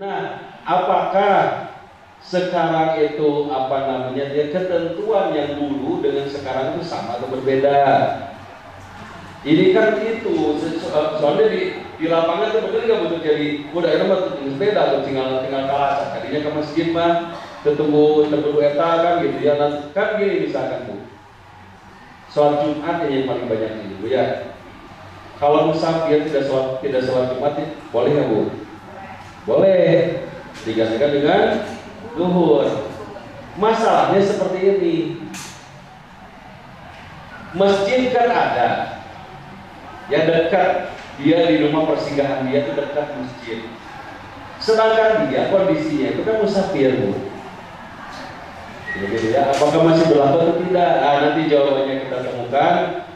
Nah, apakah sekarang itu dia ketentuan yang dulu dengan sekarang itu sama atau berbeda? Ini kan itu soalnya di lapangan itu betul nggak betul jadi udah itu mah beda tuh tinggal kalah tadinya ke masjid mah ketemu eta kan gitu ya kan gini misalkan Bu, sholat Jumat yang paling banyak ini Bu ya. Kalau musafir tidak sholat Jumat boleh nggak Bu? Boleh, digantikan dengan zuhur. Masalahnya seperti ini, masjid kan ada yang dekat, dia di rumah persinggahan dia itu dekat masjid. Sedangkan dia kondisinya itu kan musafir Bu. Jadi ya, apakah masih berlaku atau tidak? Nah, nanti jawabannya kita temukan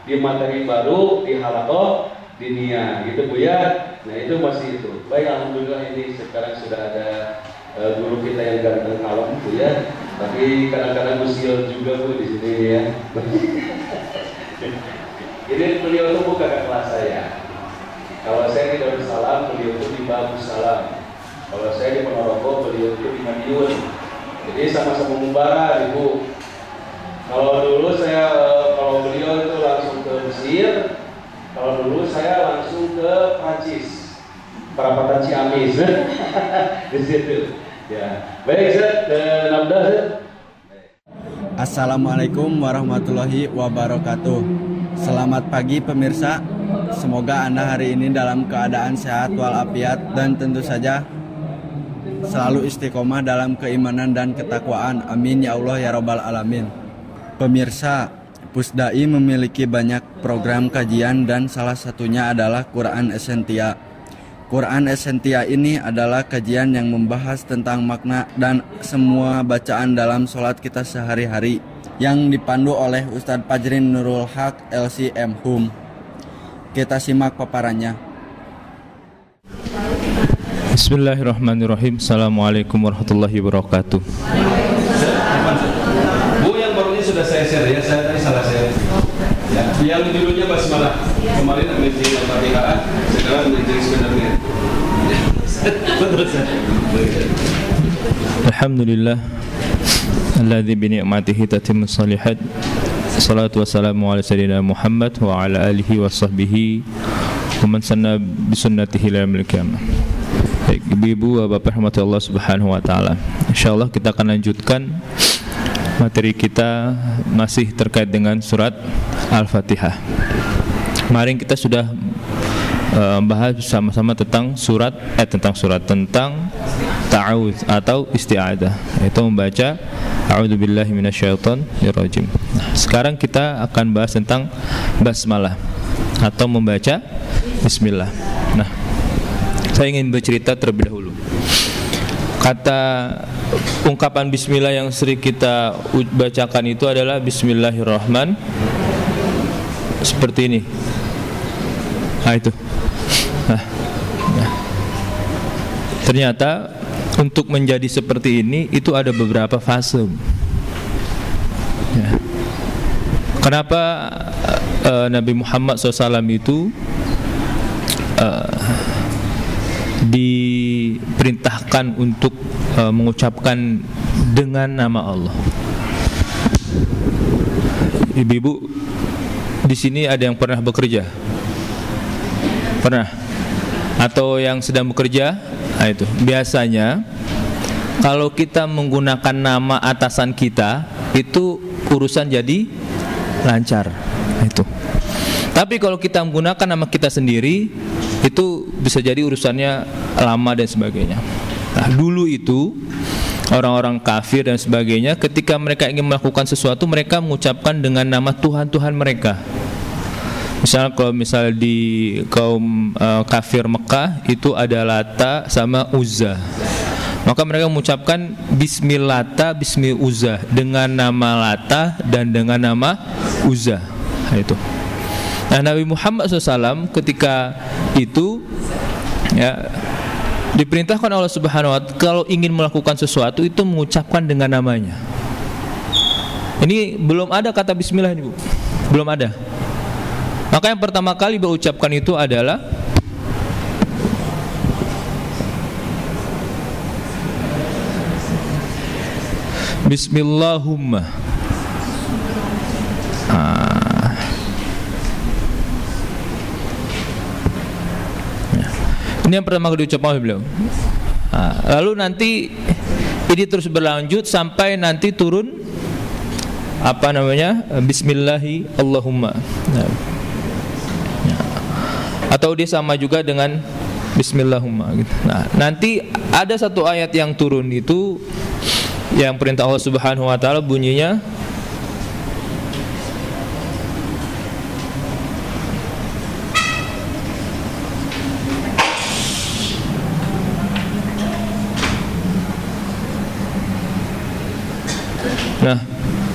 di materi baru di Halaqah Diniyah, gitu Bu ya. Nah itu masih itu. Baik, alhamdulillah ini sekarang sudah ada guru kita yang ganteng kalem Bu ya. Tapi kadang-kadang usil juga Bu di sini ya. Jadi beliau itu bukan kakak kelas saya. Kalau saya di Darussalam, beliau itu di Babussalam. Kalau saya di Ponorogo, beliau itu di Madiun. Jadi sama-sama membara, Ibu. Kalau dulu kalau beliau itu langsung ke Mesir, kalau dulu saya langsung ke Prancis, perapatan Ciamis, di situ. Ya, baik Zat, Namdah. Assalamualaikum warahmatullahi wabarakatuh. Selamat pagi pemirsa. Semoga Anda hari ini dalam keadaan sehat walafiat dan tentu saja selalu istiqomah dalam keimanan dan ketakwaan. Amin ya Allah ya Rabbal Alamin. Pemirsa, Pusdai memiliki banyak program kajian dan salah satunya adalah Quran Esentia. Quran Esentia ini adalah kajian yang membahas tentang makna dan semua bacaan dalam sholat kita sehari-hari yang dipandu oleh Ustadz Fajrin Nurul Haq LCM Hum. Kita simak paparannya. Bismillahirrahmanirrahim. Assalamualaikum warahmatullahi wabarakatuh. Bu, yang baru ini sudah saya share ya, saya tadi salah share. Ya, yang judulnya basmalah. Kemarin amazing Al-Fatihah, sekarang amazing sebenarnya. Betul Ustaz. Alhamdulillah alladzi bi ni'matihi tatimmu shalihat. Salatu wassalamu ala sayyidina Muhammad wa ala alihi wa sahbihi wa man sanna bi sunnatihi ila yaumil qiyamah. Baik, Ibu-ibu, Bapak rahmati Allah Subhanahu wa taala. Insyaallah kita akan lanjutkan materi kita masih terkait dengan surat Al-Fatihah. Kemarin kita sudah bahas bersama-sama tentang tentang ta'awudz atau isti'adzah, yaitu membaca a'udzubillahi minasyaitonirrajim. Nah, sekarang kita akan bahas tentang basmalah atau membaca bismillah. Nah, saya ingin bercerita terlebih dahulu. Kata ungkapan bismillah yang sering kita bacakan itu adalah bismillahirrahmanirrahim, seperti ini. Nah itu. Nah. Ternyata untuk menjadi seperti ini itu ada beberapa fase. Ya. Kenapa Nabi Muhammad SAW itu diperintahkan untuk mengucapkan dengan nama Allah? Ibu-ibu di sini ada yang pernah bekerja? Pernah? Atau yang sedang bekerja? Nah itu. Biasanya kalau kita menggunakan nama atasan kita, itu urusan jadi lancar. Nah, itu. Tapi kalau kita menggunakan nama kita sendiri, itu bisa jadi urusannya lama dan sebagainya. Nah, dulu itu orang-orang kafir dan sebagainya, ketika mereka ingin melakukan sesuatu, mereka mengucapkan dengan nama Tuhan-Tuhan mereka. Misal di kaum kafir Mekah itu ada Lata sama Uzza, maka mereka mengucapkan Bismillata Bismi Uzza, dengan nama Lata dan dengan nama Uzza. Nah, itu. Nah, Nabi Muhammad SAW ketika itu ya diperintahkan Allah Subhanahu wa Ta'ala kalau ingin melakukan sesuatu itu mengucapkan dengan namanya. Ini belum ada kata Bismillah ini, Bu. Belum ada. Maka yang pertama kali berucapkan itu adalah Bismillahumma. Ini yang pertama kali diucapkan oleh beliau. Lalu nanti ini terus berlanjut sampai nanti turun Bismillahi Allahumma. Atau dia sama juga dengan Bismillahumma gitu. Nah, nanti ada satu ayat yang turun itu yang perintah Allah Subhanahu wa taala bunyinya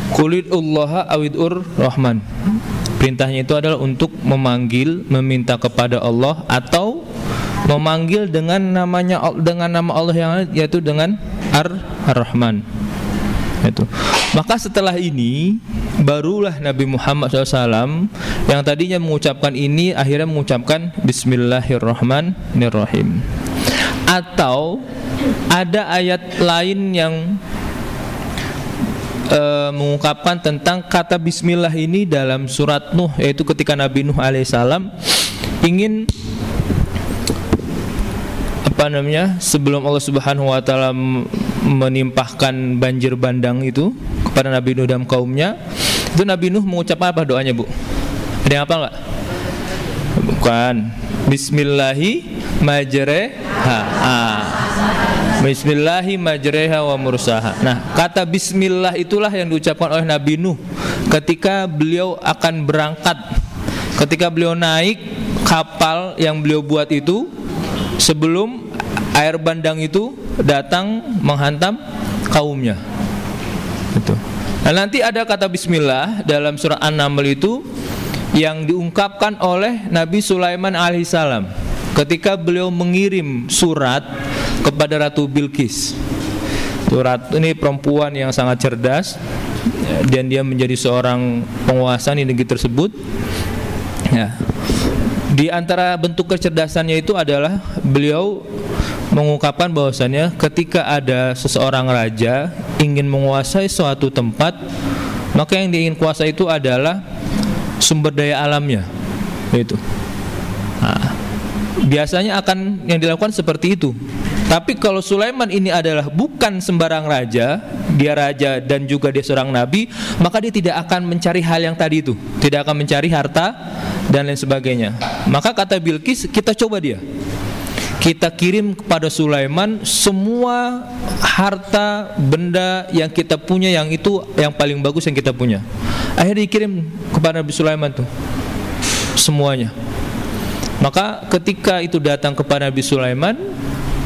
Qulidullaha awidur rahman. Perintahnya itu adalah untuk memanggil, meminta kepada Allah atau memanggil dengan nama Allah yang lain, yaitu dengan Ar-Rahman. Itu. Maka setelah ini barulah Nabi Muhammad SAW yang tadinya mengucapkan ini akhirnya mengucapkan Bismillahirrahmanirrahim. Atau ada ayat lain yang mengungkapkan tentang kata Bismillah ini dalam surat Nuh, yaitu ketika Nabi Nuh alaihissalam ingin sebelum Allah Subhanahu wa taala menimpahkan banjir bandang itu kepada Nabi Nuh dan kaumnya, itu Nabi Nuh mengucapkan apa doanya, Bu? Ada yang apa enggak? Bukan. Bismillahi majreha. Bismillahi majreha wa mursaha. Nah, kata bismillah itulah yang diucapkan oleh Nabi Nuh ketika beliau akan berangkat. Ketika beliau naik kapal yang beliau buat itu, sebelum air bandang itu datang menghantam kaumnya. Itu. Nah, nanti ada kata bismillah dalam surah An-Naml itu yang diungkapkan oleh Nabi Sulaiman alaihissalam ketika beliau mengirim surat kepada Ratu Bilqis. Ratu ini perempuan yang sangat cerdas dan dia menjadi seorang penguasa di negeri tersebut. Ya. Di antara bentuk kecerdasannya itu adalah beliau mengungkapkan bahwasannya ketika ada seseorang raja ingin menguasai suatu tempat, maka yang dia ingin kuasai itu adalah sumber daya alamnya, itu. Nah, biasanya akan yang dilakukan seperti itu. Tapi kalau Sulaiman ini adalah bukan sembarang raja, dia raja dan juga dia seorang nabi, maka dia tidak akan mencari hal yang tadi itu, tidak akan mencari harta dan lain sebagainya. Maka kata Bilqis, kita coba dia, kita kirim kepada Sulaiman semua harta benda yang kita punya, yang itu yang paling bagus yang kita punya. Akhirnya dikirim kepada Nabi Sulaiman tuh semuanya. Maka ketika itu datang kepada Nabi Sulaiman,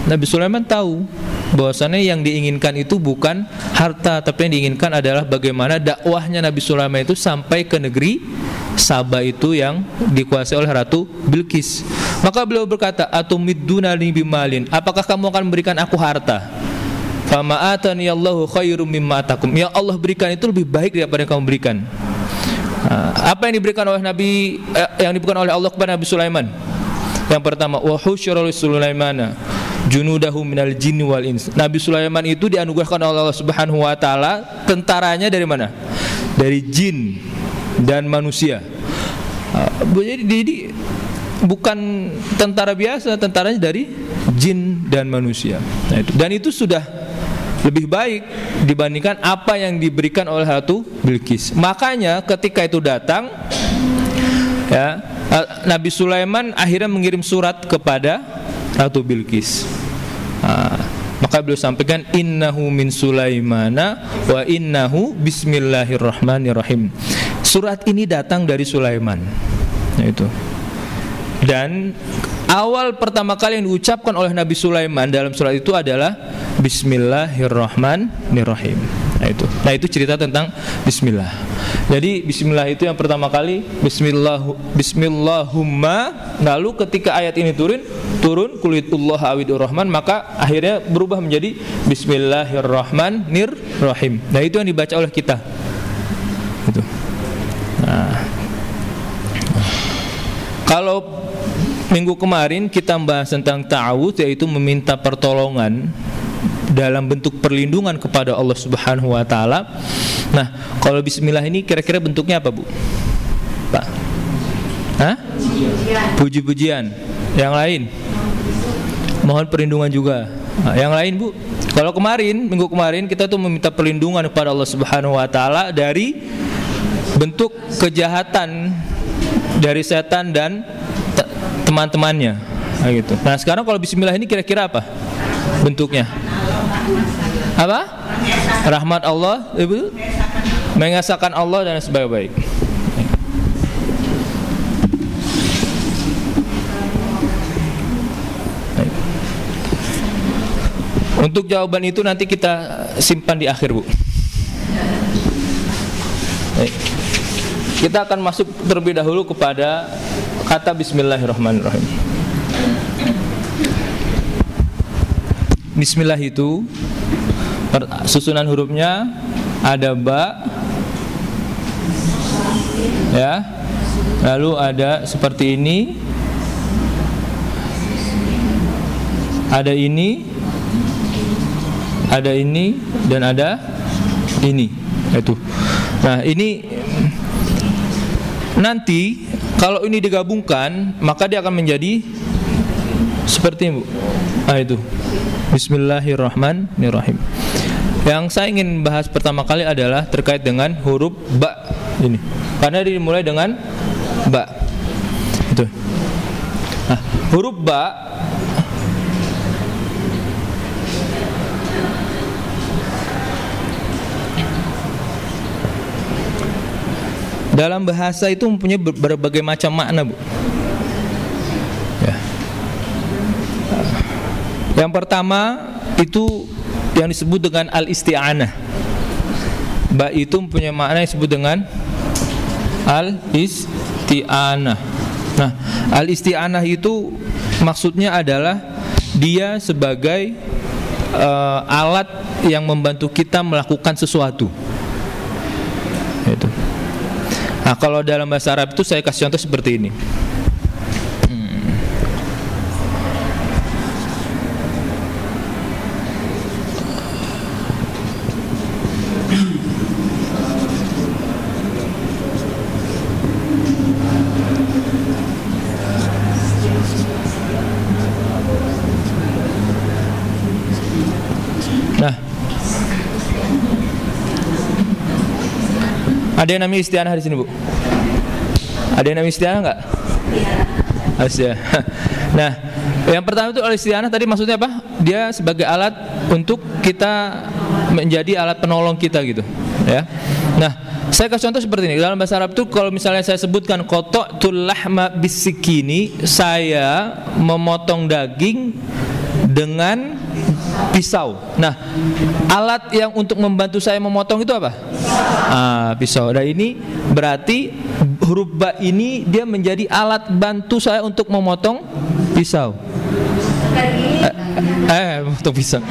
Nabi Sulaiman tahu bahwasannya yang diinginkan itu bukan harta, tapi yang diinginkan adalah bagaimana dakwahnya Nabi Sulaiman itu sampai ke negeri Saba itu yang dikuasai oleh Ratu Bilqis. Maka beliau berkata, "Atumiddunani bimalin?" Apakah kamu akan memberikan aku harta? "Fama atani Allahu khairum mimma atakum." Yang Allah berikan itu lebih baik daripada yang kamu berikan. Apa yang diberikan oleh Nabi yang diberikan oleh Allah kepada Nabi Sulaiman? Yang pertama, wa husyira Sulaimana junudahu minal jinni wal ins. Nabi Sulaiman itu dianugerahkan oleh Allah Subhanahu wa taala tentaranya dari mana? Dari jin dan manusia. Jadi bukan tentara biasa, tentaranya dari jin dan manusia. Nah, itu. Dan itu sudah lebih baik dibandingkan apa yang diberikan oleh Ratu Bilqis. Makanya ketika itu datang, ya, Nabi Sulaiman akhirnya mengirim surat kepada Ratu Bilqis. Maka beliau sampaikan, innahu min Sulaimana wa innahu bismillahirrahmanirrahim. Surat ini datang dari Sulaiman. Nah, itu. Dan awal pertama kali yang diucapkan oleh Nabi Sulaiman dalam surat itu adalah Bismillahirrahmanirrahim. Nah itu cerita tentang Bismillah. Jadi Bismillah itu yang pertama kali Bismillahumma. Lalu ketika ayat ini turun Qulidullaha awidur rahman, maka akhirnya berubah menjadi Bismillahirrahmanirrahim. Nah itu yang dibaca oleh kita. Itu. Nah, kalau minggu kemarin kita membahas tentang ta'awudz, yaitu meminta pertolongan dalam bentuk perlindungan kepada Allah Subhanahu wa taala. Nah, kalau bismillah ini kira-kira bentuknya apa, Bu? Pak? Hah? Puji-pujian. Yang lain? Mohon perlindungan juga. Nah, yang lain, Bu? Kalau minggu kemarin kita tuh meminta perlindungan kepada Allah Subhanahu wa taala dari bentuk kejahatan dari setan dan teman-temannya. Nah, gitu. Nah, sekarang kalau bismillah ini kira-kira apa bentuknya? Apa? Rahmat Allah, Ibu? Mengesahkan Allah dan sebaik-baik. Untuk jawaban itu nanti kita simpan di akhir, Bu. Kita akan masuk terlebih dahulu kepada kata bismillahirrahmanirrahim. Bismillah itu susunan hurufnya ada ba, ya, lalu ada seperti ini, ada ini, ada ini, dan ada ini. Itu. Nah, ini nanti kalau ini digabungkan maka dia akan menjadi seperti ini, Bu. Nah, itu. Bismillahirrahmanirrahim. Yang saya ingin bahas pertama kali adalah terkait dengan huruf ba ini. Karena dimulai dengan ba. Itu. Nah, huruf ba dalam bahasa itu mempunyai berbagai macam makna, Bu. Ya. Yang pertama itu yang disebut dengan al-isti'anah. Ba itu mempunyai makna yang disebut dengan al-isti'anah. Nah, al-isti'anah itu maksudnya adalah dia sebagai alat yang membantu kita melakukan sesuatu. Itu. Nah, kalau dalam bahasa Arab itu saya kasih contoh seperti ini. Nah, ada yang namanya isti'anah di sini, Bu? Ada yang namanya isti'anah enggak? Iya. Nah, yang pertama itu al-isti'anah tadi maksudnya apa? Dia sebagai alat untuk kita menjadi alat penolong kita gitu, ya. Nah, saya kasih contoh seperti ini. Dalam bahasa Arab itu kalau misalnya saya sebutkan qata'tul lahma bisikini, saya memotong daging dengan pisau. Nah, alat yang untuk membantu saya memotong itu apa? Pisau. Dan ini berarti huruf ba ini dia menjadi alat bantu saya untuk memotong pisau. Memotong pisau.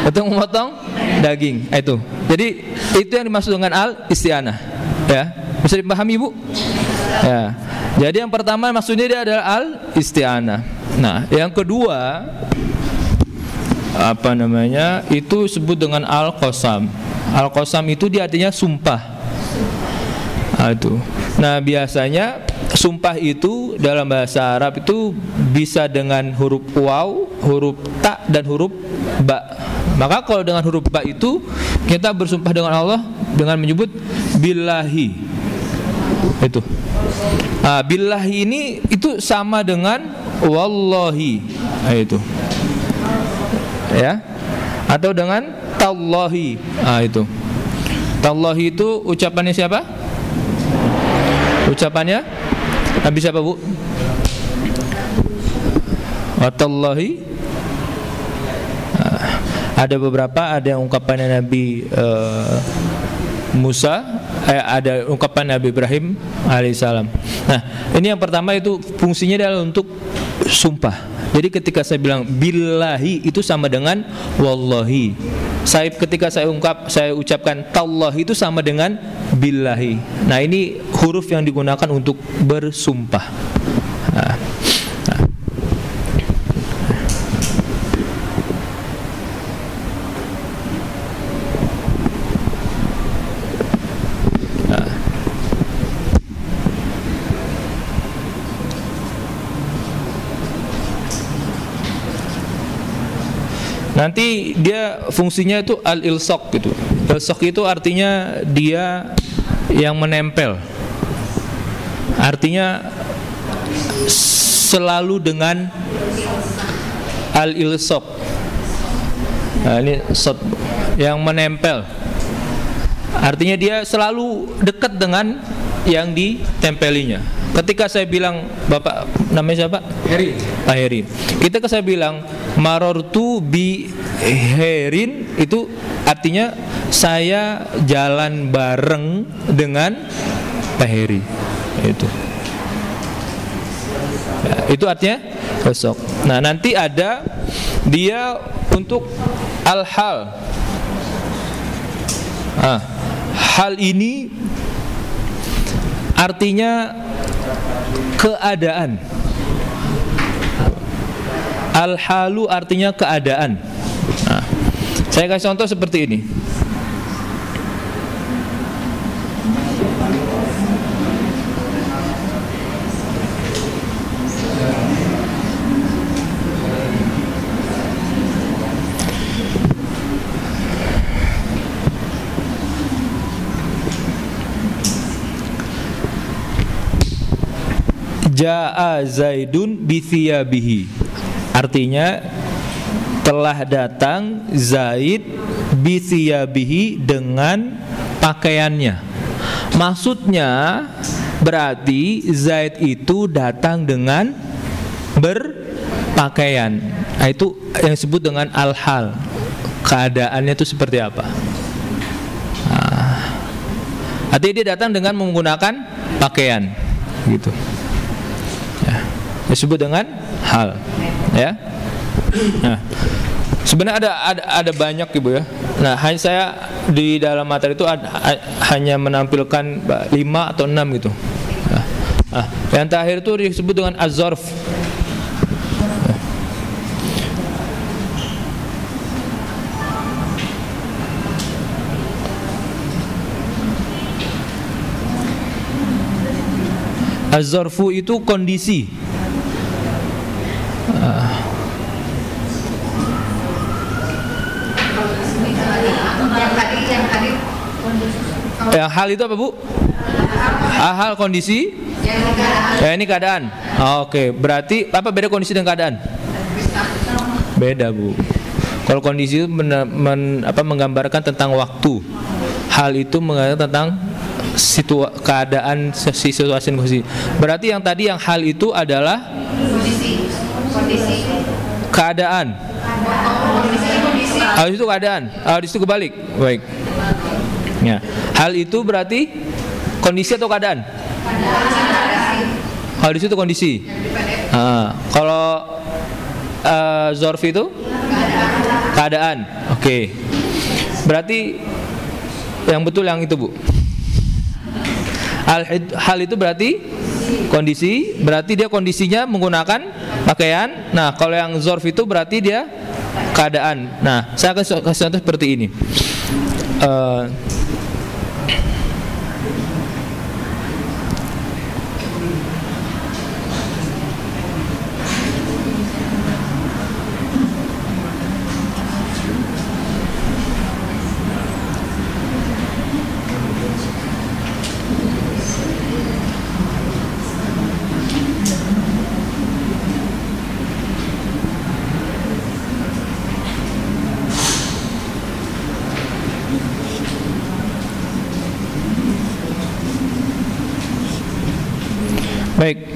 Untuk memotong daging. Itu. Jadi itu yang dimaksud dengan al-isti'anah. Ya, bisa dipahami, Bu? Ya. Jadi yang pertama maksudnya dia adalah al-isti'anah. Nah, yang kedua itu disebut dengan al-qasam. Al-qasam itu dia artinya sumpah. Itu. Nah, biasanya sumpah itu dalam bahasa Arab itu bisa dengan huruf waw, huruf ta, dan huruf ba. Maka kalau dengan huruf ba itu kita bersumpah dengan Allah dengan menyebut billahi. Itu. Billahi ini itu sama dengan wallahi. Itu. Ya, atau dengan tallahi. Itu. Tallahi itu ucapannya siapa? Ucapannya Nabi siapa, Bu? Watallahi. Ada beberapa, ada yang ungkapannya Nabi Musa, ada ungkapan Nabi Ibrahim alaihissalam. Nah, ini yang pertama itu fungsinya adalah untuk sumpah. Jadi ketika saya bilang billahi itu sama dengan wallahi. Ketika saya ucapkan tallahi itu sama dengan billahi. Nah, ini huruf yang digunakan untuk bersumpah. Nanti dia fungsinya itu al-ilsaq gitu. Ilsaq itu artinya dia yang menempel. Artinya selalu dengan al-ilsaq. Nah, ini yang menempel. Artinya dia selalu dekat dengan yang ditempelinya. Ketika saya bilang, Bapak namanya siapa? Heri. Pak Heri. Ketika saya bilang marortu bi Herin, itu artinya saya jalan bareng dengan Pak Heri. Itu. Ya, itu artinya besok. Nah, nanti ada dia untuk al-hal. Hal ini artinya keadaan. Al-halu artinya keadaan. Nah, saya kasih contoh seperti ini. Ja'a Zaidun bi thiyabihi. Artinya telah datang Zaid bi thiyabihi dengan pakaiannya. Maksudnya berarti Zaid itu datang dengan berpakaian. Nah, itu yang disebut dengan al-hal. Keadaannya itu seperti apa? Artinya dia datang dengan menggunakan pakaian, gitu. Disebut dengan hal, ya. Nah, sebenarnya ada banyak, Ibu, ya. Nah, hanya saya di dalam materi itu hanya menampilkan 5 atau 6 gitu. Nah, yang terakhir itu disebut dengan az-zarf. Az-zarfu itu kondisi. Yang hal itu apa, Bu? Hal kondisi? Ya, ini keadaan. Oke, berarti apa beda kondisi dengan keadaan? Beda, Bu. Kalau kondisi itu menggambarkan tentang waktu. Hal itu menggambarkan tentang keadaan, situasi. Berarti yang tadi yang hal itu adalah kondisi. Keadaan. Hal itu keadaan. Hal itu kebalik. Baik. Ya. Hal itu berarti kondisi atau keadaan? Hal itu kondisi. Kalau zorf itu keadaan. Oke. Berarti yang betul yang itu, Bu. Hal itu berarti kondisi. Berarti dia kondisinya menggunakan pakaian. Nah, kalau yang zorf itu berarti dia keadaan. Nah, saya akan kasih contoh seperti ini. Baik.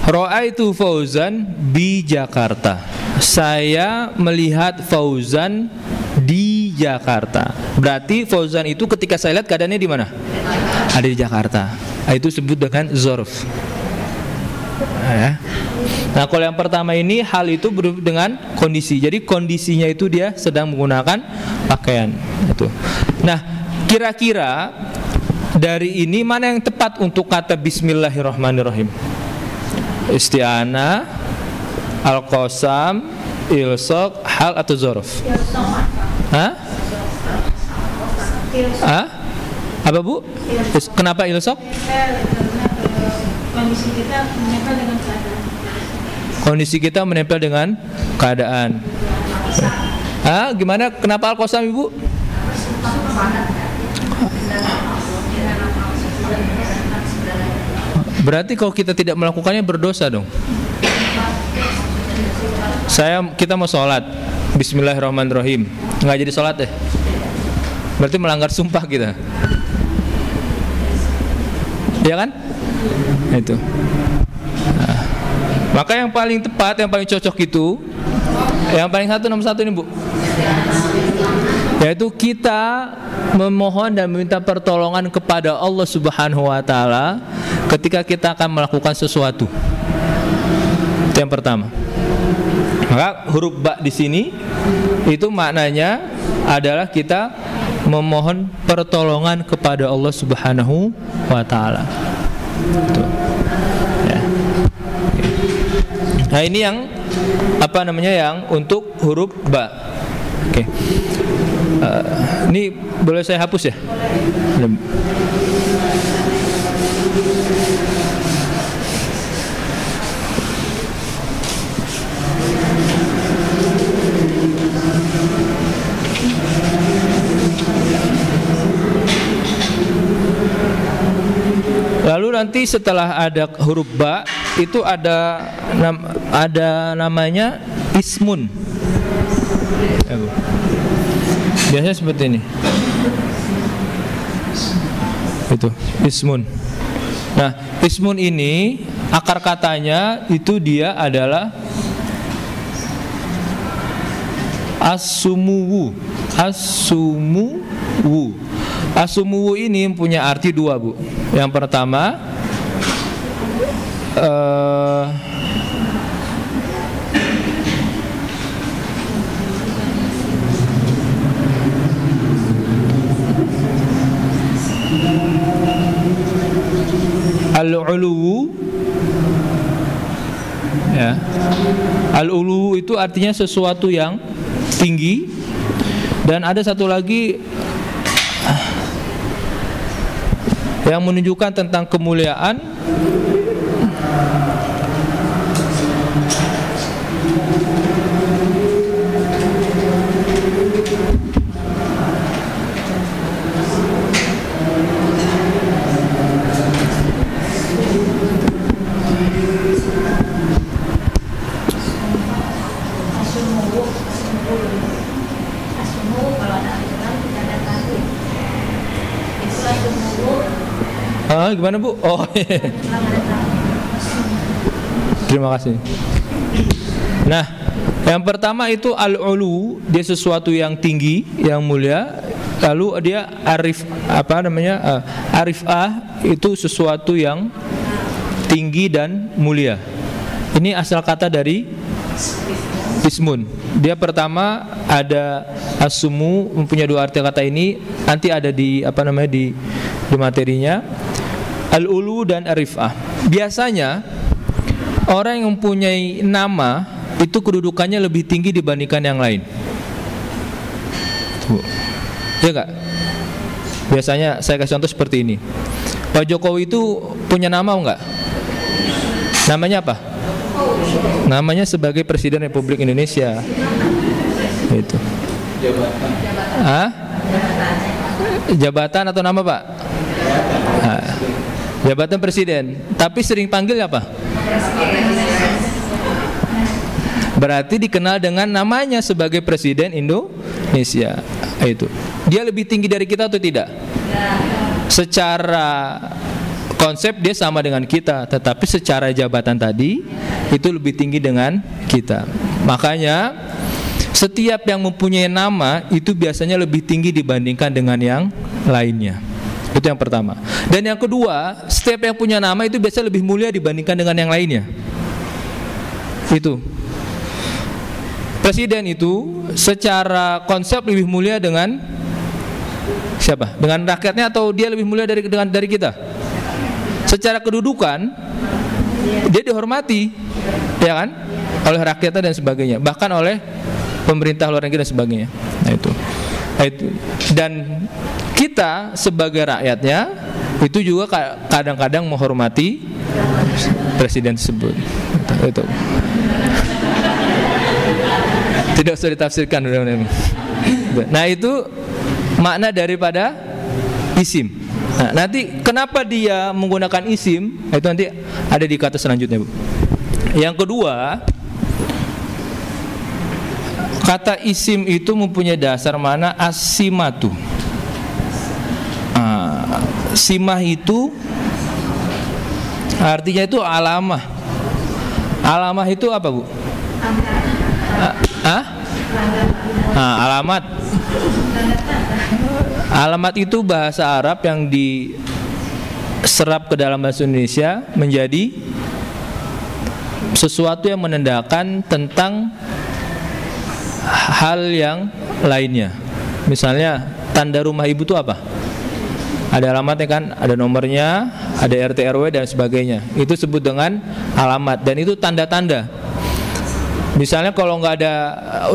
Ra'aitu Fauzan di Jakarta. Saya melihat Fauzan di Jakarta. Berarti Fauzan itu ketika saya lihat keadaannya di mana? Ada di Jakarta. Itu disebut dengan zorf. Nah, kalau yang pertama ini hal itu dengan kondisi. Jadi kondisinya itu dia sedang menggunakan pakaian. Itu. Nah, kira-kira dari ini mana yang tepat untuk kata Bismillahirrahmanirrahim? Isti'anah, al-qasam, ilsaq, hal atau zorof? Hah? Apa, Bu? Kenapa ilsaq? Kondisi kita menempel dengan keadaan. Kondisi kita menempel dengan keadaan. Gimana? Kenapa Al-Qasam, Ibu? Berarti kalau kita tidak melakukannya berdosa dong. Kita mau sholat, Bismillahirrahmanirrahim, nggak jadi sholat deh. Berarti melanggar sumpah kita. Ya kan? Itu. Nah, maka yang paling tepat, yang paling cocok itu, yang paling nomor satu ini, Bu, yaitu kita memohon dan meminta pertolongan kepada Allah Subhanahu wa Ta'ala ketika kita akan melakukan sesuatu. Itu yang pertama. Maka huruf ba di sini itu maknanya adalah kita memohon pertolongan kepada Allah Subhanahu wa Ta'ala. Ya. Nah, ini yang yang untuk huruf ba. Oke. Ini boleh saya hapus ya? Lalu nanti setelah ada huruf ba itu ada namanya ismun. Biasanya seperti ini. Itu ismun. Nah, ismun ini akar katanya itu dia adalah as-sumuwu. As-sumuwu. As-sumuwu ini punya arti dua, Bu. Yang pertama al-uluwu, ya. Al-uluwu itu artinya sesuatu yang tinggi, dan ada satu lagi yang menunjukkan tentang kemuliaan. Gimana, Bu? Oh, iya. Terima kasih. Nah, yang pertama itu al-ulu, dia sesuatu yang tinggi, yang mulia. Lalu dia arifah itu sesuatu yang tinggi dan mulia. Ini asal kata dari ismun. Dia pertama ada asumu, mempunyai dua arti kata ini. Nanti ada di di materinya. Al-ulu dan arifah. Biasanya orang yang mempunyai nama itu kedudukannya lebih tinggi dibandingkan yang lain. Ya enggak? Biasanya saya kasih contoh seperti ini. Pak Jokowi itu punya nama enggak? Namanya apa? Namanya sebagai Presiden Republik Indonesia. Itu. Jabatan. Jabatan atau nama, Pak? Jabatan presiden. Tapi sering panggil apa? Berarti dikenal dengan namanya sebagai Presiden Indonesia. Itu. Dia lebih tinggi dari kita atau tidak? Secara konsep dia sama dengan kita, tetapi secara jabatan tadi itu lebih tinggi dengan kita. Makanya setiap yang mempunyai nama itu biasanya lebih tinggi dibandingkan dengan yang lainnya. Itu yang pertama. Dan yang kedua, setiap yang punya nama itu biasanya lebih mulia dibandingkan dengan yang lainnya. Itu. Presiden itu secara konsep lebih mulia dengan siapa? Dengan rakyatnya, atau dia lebih mulia dari kita? Secara kedudukan dia dihormati, ya kan? Oleh rakyatnya dan sebagainya, bahkan oleh pemerintah luar negeri dan sebagainya. Nah, itu. Dan kita sebagai rakyatnya itu juga kadang-kadang menghormati presiden tersebut. Itu. Tidak usah ditafsirkan. Nah, itu makna daripada isim. Nah, nanti kenapa dia menggunakan isim? Itu nanti ada di kata selanjutnya, Bu. Yang kedua, kata isim itu mempunyai dasar mana? As-simatu. Simah itu artinya itu alamah. Alamah itu apa, Bu? Alamat. Alamat itu bahasa Arab yang diserap ke dalam bahasa Indonesia menjadi sesuatu yang menandakan tentang hal yang lainnya. Misalnya tanda rumah ibu itu apa? Ada alamatnya kan, ada nomornya, ada RT RW dan sebagainya. Itu disebut dengan alamat dan itu tanda-tanda. Misalnya kalau nggak ada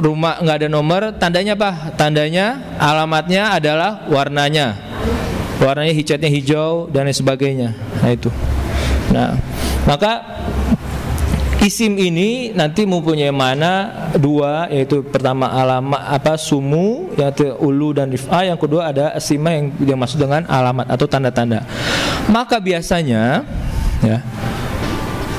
rumah, nggak ada nomor, tandanya apa? Tandanya, alamatnya adalah warnanya. Warnanya catnya hijau dan lain sebagainya. Nah itu. Nah, maka isim ini nanti mempunyai mana dua, yaitu pertama alamat sumu, yaitu ulu dan rif'ah. Yang kedua ada asimah yang dimaksud dengan alamat atau tanda-tanda. Maka biasanya ya,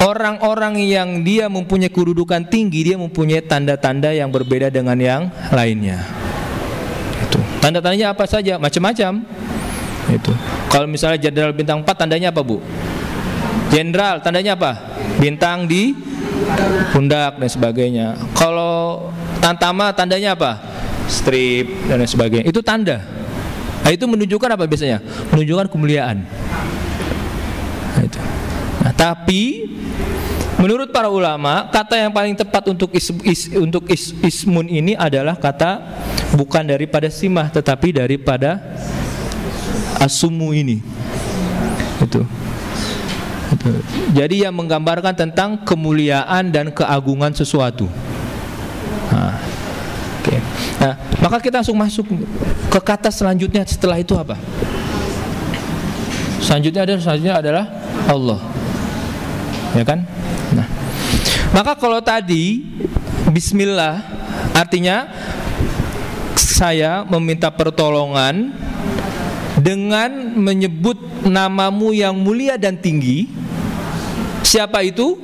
orang-orang yang dia mempunyai kedudukan tinggi, dia mempunyai tanda-tanda yang berbeda dengan yang lainnya. Itu. Tanda-tandanya apa saja? Macam-macam. Itu. Kalau misalnya jenderal bintang 4, tandanya apa, Bu? Jenderal, tandanya apa? Bintang di pundak dan sebagainya. Kalau Tantama, tandanya apa? Strip dan sebagainya. Itu tanda. Nah, itu menunjukkan apa biasanya? Menunjukkan kemuliaan. Nah, itu. Nah, tapi menurut para ulama, kata yang paling tepat untuk ismun ini adalah kata bukan daripada simah, tetapi daripada asumu ini. Itu. Jadi yang menggambarkan tentang kemuliaan dan keagungan sesuatu. Okay. Nah, maka kita langsung masuk ke kata selanjutnya. Setelah itu apa? Selanjutnya adalah Allah. Ya kan? Nah, maka kalau tadi Bismillah artinya saya meminta pertolongan dengan menyebut namamu yang mulia dan tinggi. Siapa itu?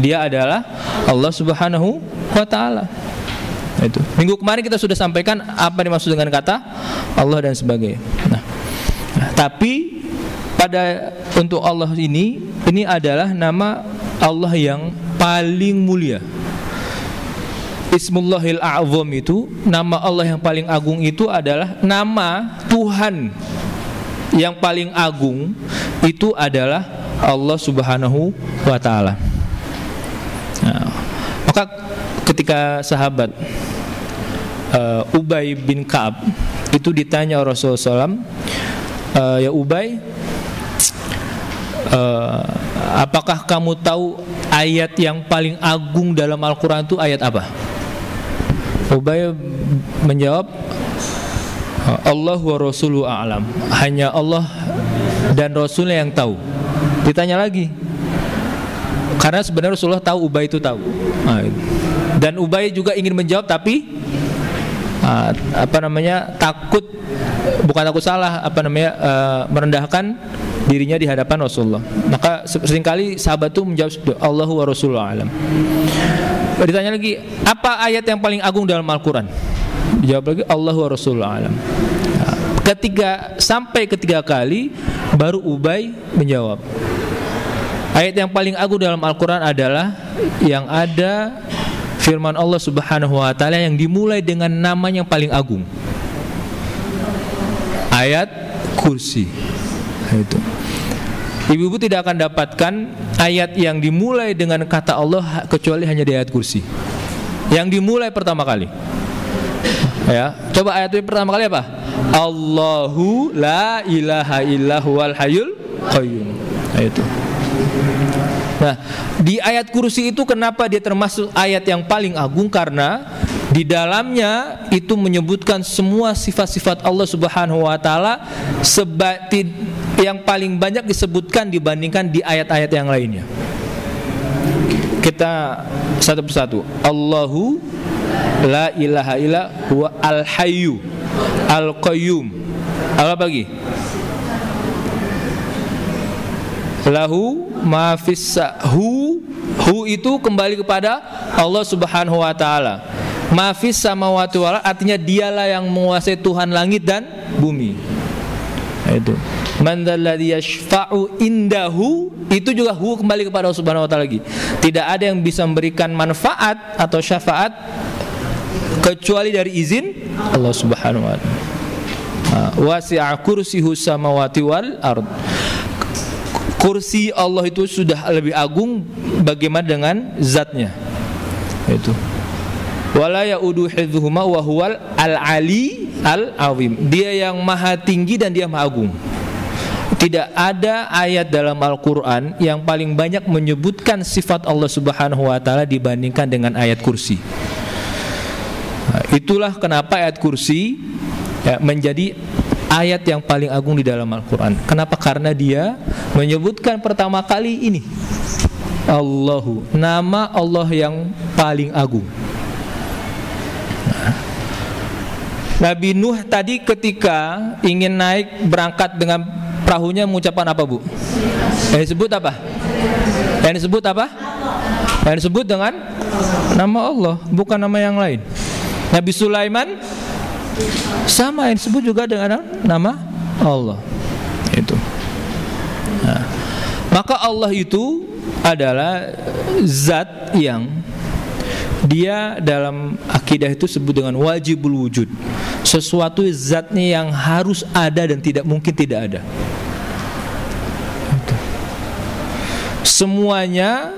Dia adalah Allah Subhanahu wa ta'ala. Itu. Minggu kemarin kita sudah sampaikan apa dimaksud dengan kata Allah dan sebagainya. Nah, tapi untuk Allah ini adalah nama Allah yang paling mulia. Ismullahil a'zam itu, nama Allah yang paling agung itu adalah nama Tuhan yang paling agung itu adalah Allah Subhanahu wa ta'ala. Nah, maka ketika sahabat Ubay bin Ka'ab itu ditanya Rasulullah SAW, ya Ubay, apakah kamu tahu ayat yang paling agung dalam Al-Quran itu ayat apa? Ubay menjawab, Allah wa Rasuluhu a'lam. Hanya Allah dan Rasulnya yang tahu. Ditanya lagi, karena sebenarnya Rasulullah tahu, Ubay itu tahu. Dan Ubay juga ingin menjawab, tapi takut, bukan takut salah, merendahkan dirinya di hadapan Rasulullah. Maka seringkali sahabat itu menjawab Allahu wa Rasuluhu a'lam. Ditanya lagi, apa ayat yang paling agung dalam Al-Quran? Dijawab lagi Allahu wa Rasuluhu a'lam. Ketiga kali baru Ubay menjawab, ayat yang paling agung dalam Al-Quran adalah yang ada firman Allah Subhanahu wa ta'ala yang dimulai dengan nama yang paling agung, ayat kursi. Itu. Ibu-ibu tidak akan dapatkan ayat yang dimulai dengan kata Allah kecuali hanya di ayat kursi, yang dimulai pertama kali. Ya, coba ayat itu pertama kali apa? Allahu la ilaha illa huwal hayyul qayyum. Itu. Nah, di ayat kursi itu kenapa dia termasuk ayat yang paling agung? Karena di dalamnya itu menyebutkan semua sifat-sifat Allah Subhanahu wa ta'ala yang paling banyak disebutkan dibandingkan di ayat-ayat yang lainnya. Kita Satu persatu. Allahu la ilaha illa huwa al-hayyu al-qayyum. Apa lagi? Lahu ma fis hu itu kembali kepada Allah Subhanahu wa taala. Ma fis samawati wal artinya dialah yang menguasai Tuhan langit dan bumi. Itu. Man dzalladzi yashfa'u indahu, itu juga hu kembali kepada Allah Subhanahu wa taala lagi. Tidak ada yang bisa memberikan manfaat atau syafaat kecuali dari izin Allah Subhanahu wa taala. Wasi'a kursiyuhu samawati wal ard. Kursi Allah itu sudah lebih agung bagaimana dengan zatnya. Itu. Wala ya'udu hifdzuhuma wa huwal al-ali al-azim. Dia yang maha tinggi dan dia maha agung. Tidak ada ayat dalam Al-Qur'an yang paling banyak menyebutkan sifat Allah Subhanahu wa taala dibandingkan dengan ayat kursi. Itulah kenapa ayat kursi menjadi ayat yang paling agung di dalam Al-Quran. Kenapa? Karena dia menyebutkan pertama kali ini Allahu, nama Allah yang paling agung. Nabi Nuh tadi ketika ingin naik berangkat dengan perahunya mengucapkan apa, Bu? Yang disebut apa? Yang disebut apa? Yang disebut dengan nama Allah, bukan nama yang lain. Nabi Sulaiman sama, yang disebut juga dengan nama Allah. Itu. Nah, maka Allah itu adalah zat yang dia dalam akidah itu sebut dengan wajibul wujud. Sesuatu zatnya yang harus ada dan tidak mungkin tidak ada. Itu. Semuanya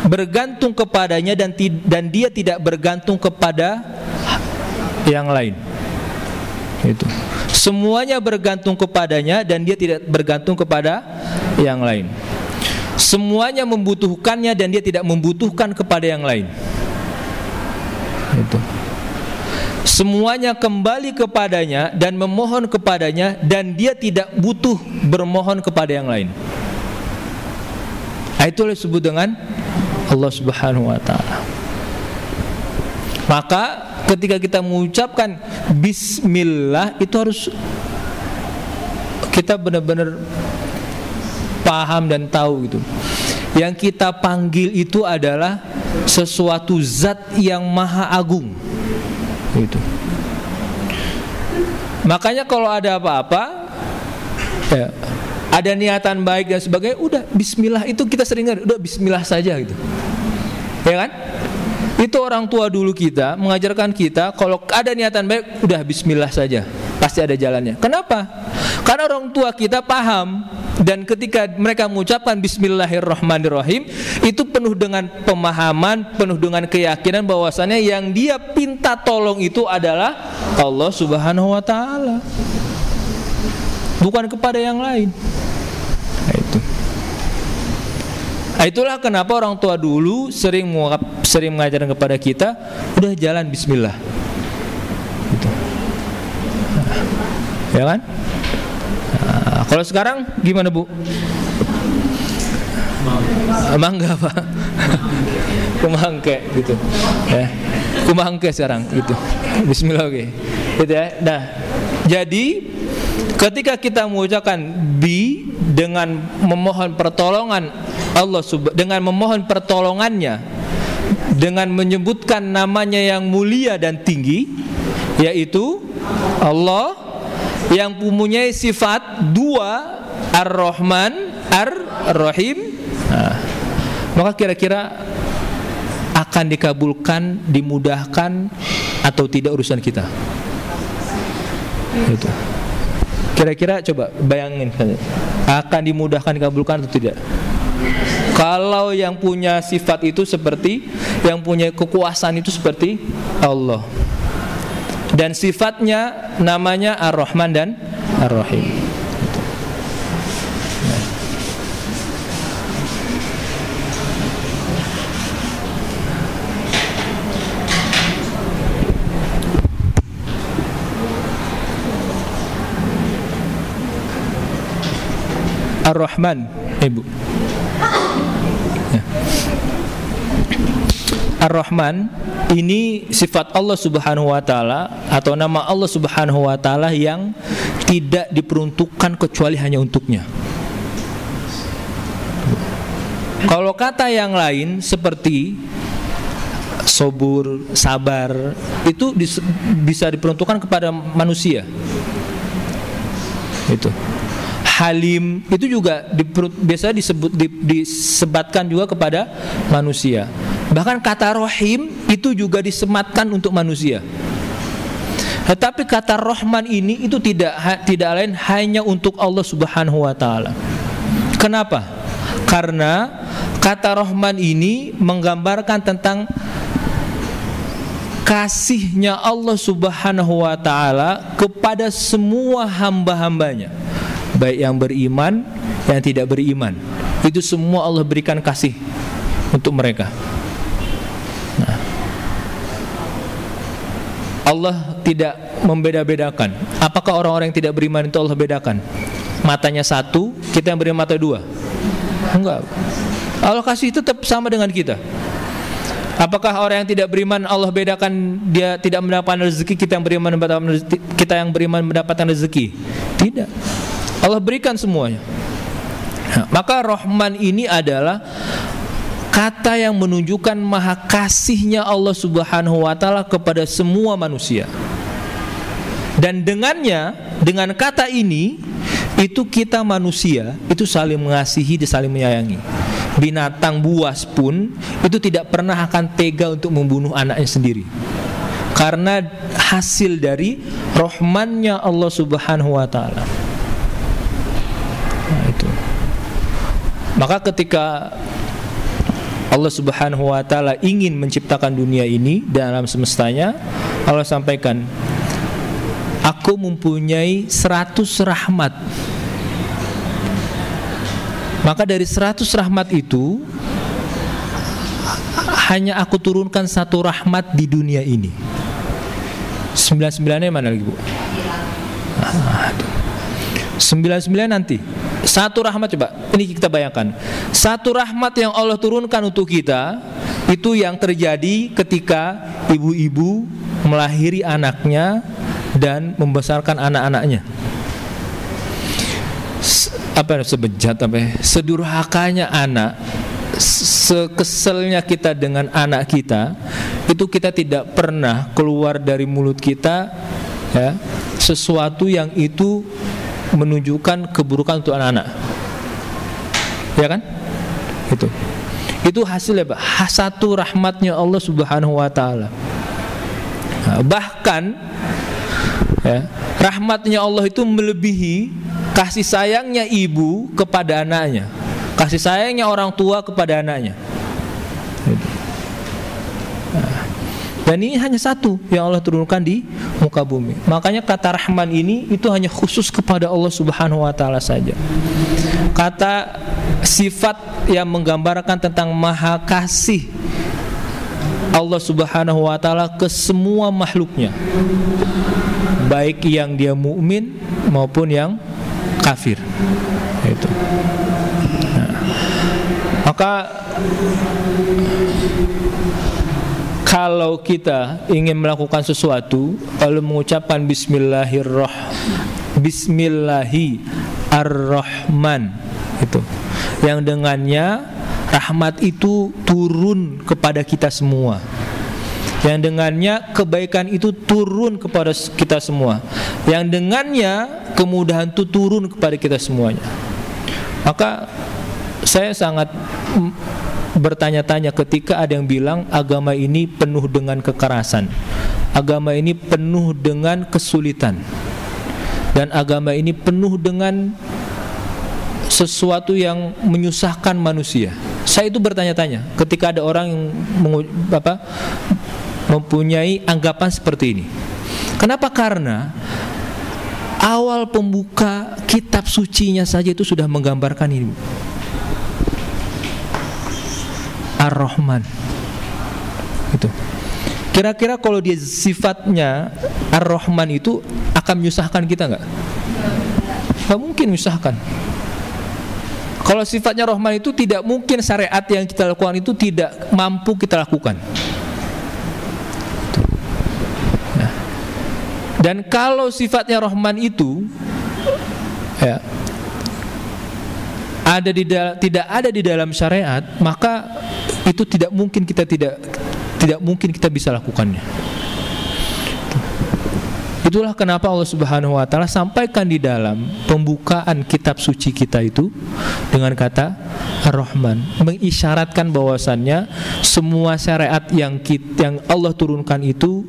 bergantung kepadanya dan dia tidak bergantung kepada yang lain. Itu. Semuanya bergantung kepadanya dan dia tidak bergantung kepada yang lain. Semuanya membutuhkannya dan dia tidak membutuhkan kepada yang lain. Itu. Semuanya kembali kepadanya dan memohon kepadanya dan dia tidak butuh bermohon kepada yang lain. Itulah disebut dengan Allah Subhanahu wa taala. Maka ketika kita mengucapkan bismillah itu harus kita benar-benar paham dan tahu gitu. Yang kita panggil itu adalah sesuatu zat yang maha agung. Gitu. Makanya kalau ada apa-apa ya, ada niatan baik dan sebagainya, udah bismillah itu kita sering dengar, udah bismillah saja gitu. Ya kan? Itu orang tua dulu kita mengajarkan kita kalau ada niatan baik udah bismillah saja, pasti ada jalannya. Kenapa? Karena orang tua kita paham dan ketika mereka mengucapkan bismillahirrahmanirrahim itu penuh dengan pemahaman, penuh dengan keyakinan bahwasannya yang dia pinta tolong itu adalah Allah Subhanahu wa taala. Bukan kepada yang lain. Nah, itu. Itulah kenapa orang tua dulu sering mengajarkan kepada kita, udah jalan bismillah. Gitu. Ya kan? Nah, kalau sekarang gimana, Bu? Mangga apa? Kumangke gitu. Ya. Kumangke sekarang gitu. Bismillah, oke. Gitu ya. Nah, jadi ketika kita mengucapkan bi dengan memohon pertolongan Allah dengan memohon pertolongannya, dengan menyebutkan namanya yang mulia dan tinggi, yaitu Allah yang mempunyai sifat dua, Ar-Rahman, Ar-Rahim. Nah, maka kira-kira akan dikabulkan, dimudahkan atau tidak urusan kita. Itu. Kira-kira coba bayangin, akan dimudahkan, dikabulkan atau tidak? Kalau yang punya sifat itu seperti, yang punya kekuasaan itu seperti Allah, dan sifatnya namanya Ar-Rahman dan Ar-Rahim. Ar-Rahman, Ibu. Ar-Rahman ini sifat Allah Subhanahu wa taala atau nama Allah Subhanahu wa taala yang tidak diperuntukkan kecuali hanya untuknya. Kalau kata yang lain seperti sobur, sabar, itu bisa diperuntukkan kepada manusia. Itu. Halim itu juga biasa disebatkan juga kepada manusia. Bahkan kata Rahim itu juga disematkan untuk manusia. Tetapi kata Rahman ini itu tidak lain hanya untuk Allah Subhanahu wa taala. Kenapa? Karena kata Rahman ini menggambarkan tentang kasihnya Allah Subhanahu wa taala kepada semua hamba-hambanya, baik yang beriman, yang tidak beriman. Itu semua Allah berikan kasih untuk mereka. Nah, Allah tidak membeda-bedakan. Apakah orang-orang yang tidak beriman itu Allah bedakan? Matanya satu, kita yang beriman mata dua? Enggak. Allah kasih tetap sama dengan kita. Apakah orang yang tidak beriman Allah bedakan, dia tidak mendapatkan rezeki, kita yang beriman mendapatkan rezeki? Tidak. Allah berikan semuanya. Nah, maka Rahman ini adalah kata yang menunjukkan maha kasihnya Allah Subhanahu wa taala kepada semua manusia. Dan dengan kata ini, itu kita manusia itu saling mengasihi dan saling menyayangi. Binatang buas pun itu tidak pernah akan tega untuk membunuh anaknya sendiri, karena hasil dari rahmannya Allah Subhanahu wa taala. Nah, itu. Maka ketika Allah Subhanahu wa taala ingin menciptakan dunia ini dan alam semestanya, Allah sampaikan, aku mempunyai 100 rahmat. Maka dari 100 rahmat itu hanya aku turunkan 1 rahmat di dunia ini. 99-nya mana lagi, Bu? 99 nanti. 1 rahmat, coba ini kita bayangkan. 1 rahmat yang Allah turunkan untuk kita, itu yang terjadi ketika ibu-ibu melahiri anaknya dan membesarkan anak-anaknya. Sedurhakanya anak, sekeselnya kita dengan anak kita, itu kita tidak pernah keluar dari mulut kita ya, sesuatu yang itu menunjukkan keburukan untuk anak-anak, ya kan? Itu hasilnya, Pak. 1 rahmatnya Allah Subhanahu wa taala. Nah, bahkan ya, rahmatnya Allah itu melebihi kasih sayangnya ibu kepada anaknya, kasih sayangnya orang tua kepada anaknya. Nah, dan ini hanya 1 yang Allah turunkan di muka bumi. Makanya kata Rahman ini itu hanya khusus kepada Allah Subhanahu wa taala saja. Kata sifat yang menggambarkan tentang maha kasih Allah Subhanahu wa taala ke semua makhluknya, baik yang dia mukmin maupun yang kafir. Itu. Nah, maka kalau kita ingin melakukan sesuatu lalu mengucapkan Bismillahirrahman, itu yang dengannya rahmat itu turun kepada kita semua, yang dengannya kebaikan itu turun kepada kita semua, yang dengannya kemudahan itu turun kepada kita semuanya. Maka saya sangat bertanya-tanya ketika ada yang bilang agama ini penuh dengan kekerasan, agama ini penuh dengan kesulitan, dan agama ini penuh dengan sesuatu yang menyusahkan manusia. Saya itu bertanya-tanya ketika ada orang yang mempunyai anggapan seperti ini. Kenapa? Karena awal pembuka kitab sucinya saja itu sudah menggambarkan ini, Ar-Rahman. Itu. Kira-kira kalau dia sifatnya Ar-Rahman itu akan menyusahkan kita nggak? Nggak mungkin menyusahkan. Kalau sifatnya Rahman itu tidak mungkin syariat yang kita lakukan itu tidak mampu kita lakukan. Dan kalau sifatnya Rahman itu ya, tidak ada di dalam syariat, maka itu tidak mungkin kita bisa lakukannya. Itulah kenapa Allah Subhanahu wa taala sampaikan di dalam pembukaan kitab suci kita itu dengan kata Ar-Rahman, mengisyaratkan bahwasannya semua syariat yang Allah turunkan itu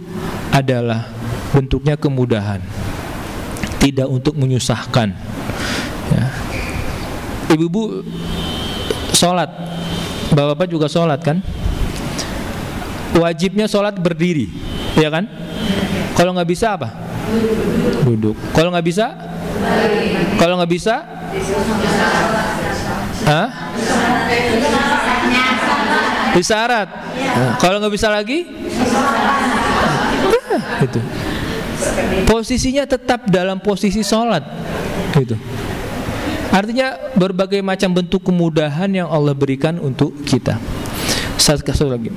adalah bentuknya kemudahan, tidak untuk menyusahkan. Ya. Ibu-ibu sholat, bapak-bapak juga sholat kan? Wajibnya sholat berdiri, ya kan? Kalau nggak bisa apa? Duduk. Kalau nggak bisa? Kalau nggak bisa? Hah? Isyarat. Kalau nggak bisa lagi? Itu. Posisinya tetap dalam posisi sholat. Itu. Artinya berbagai macam bentuk kemudahan yang Allah berikan untuk kita. Satu lagi,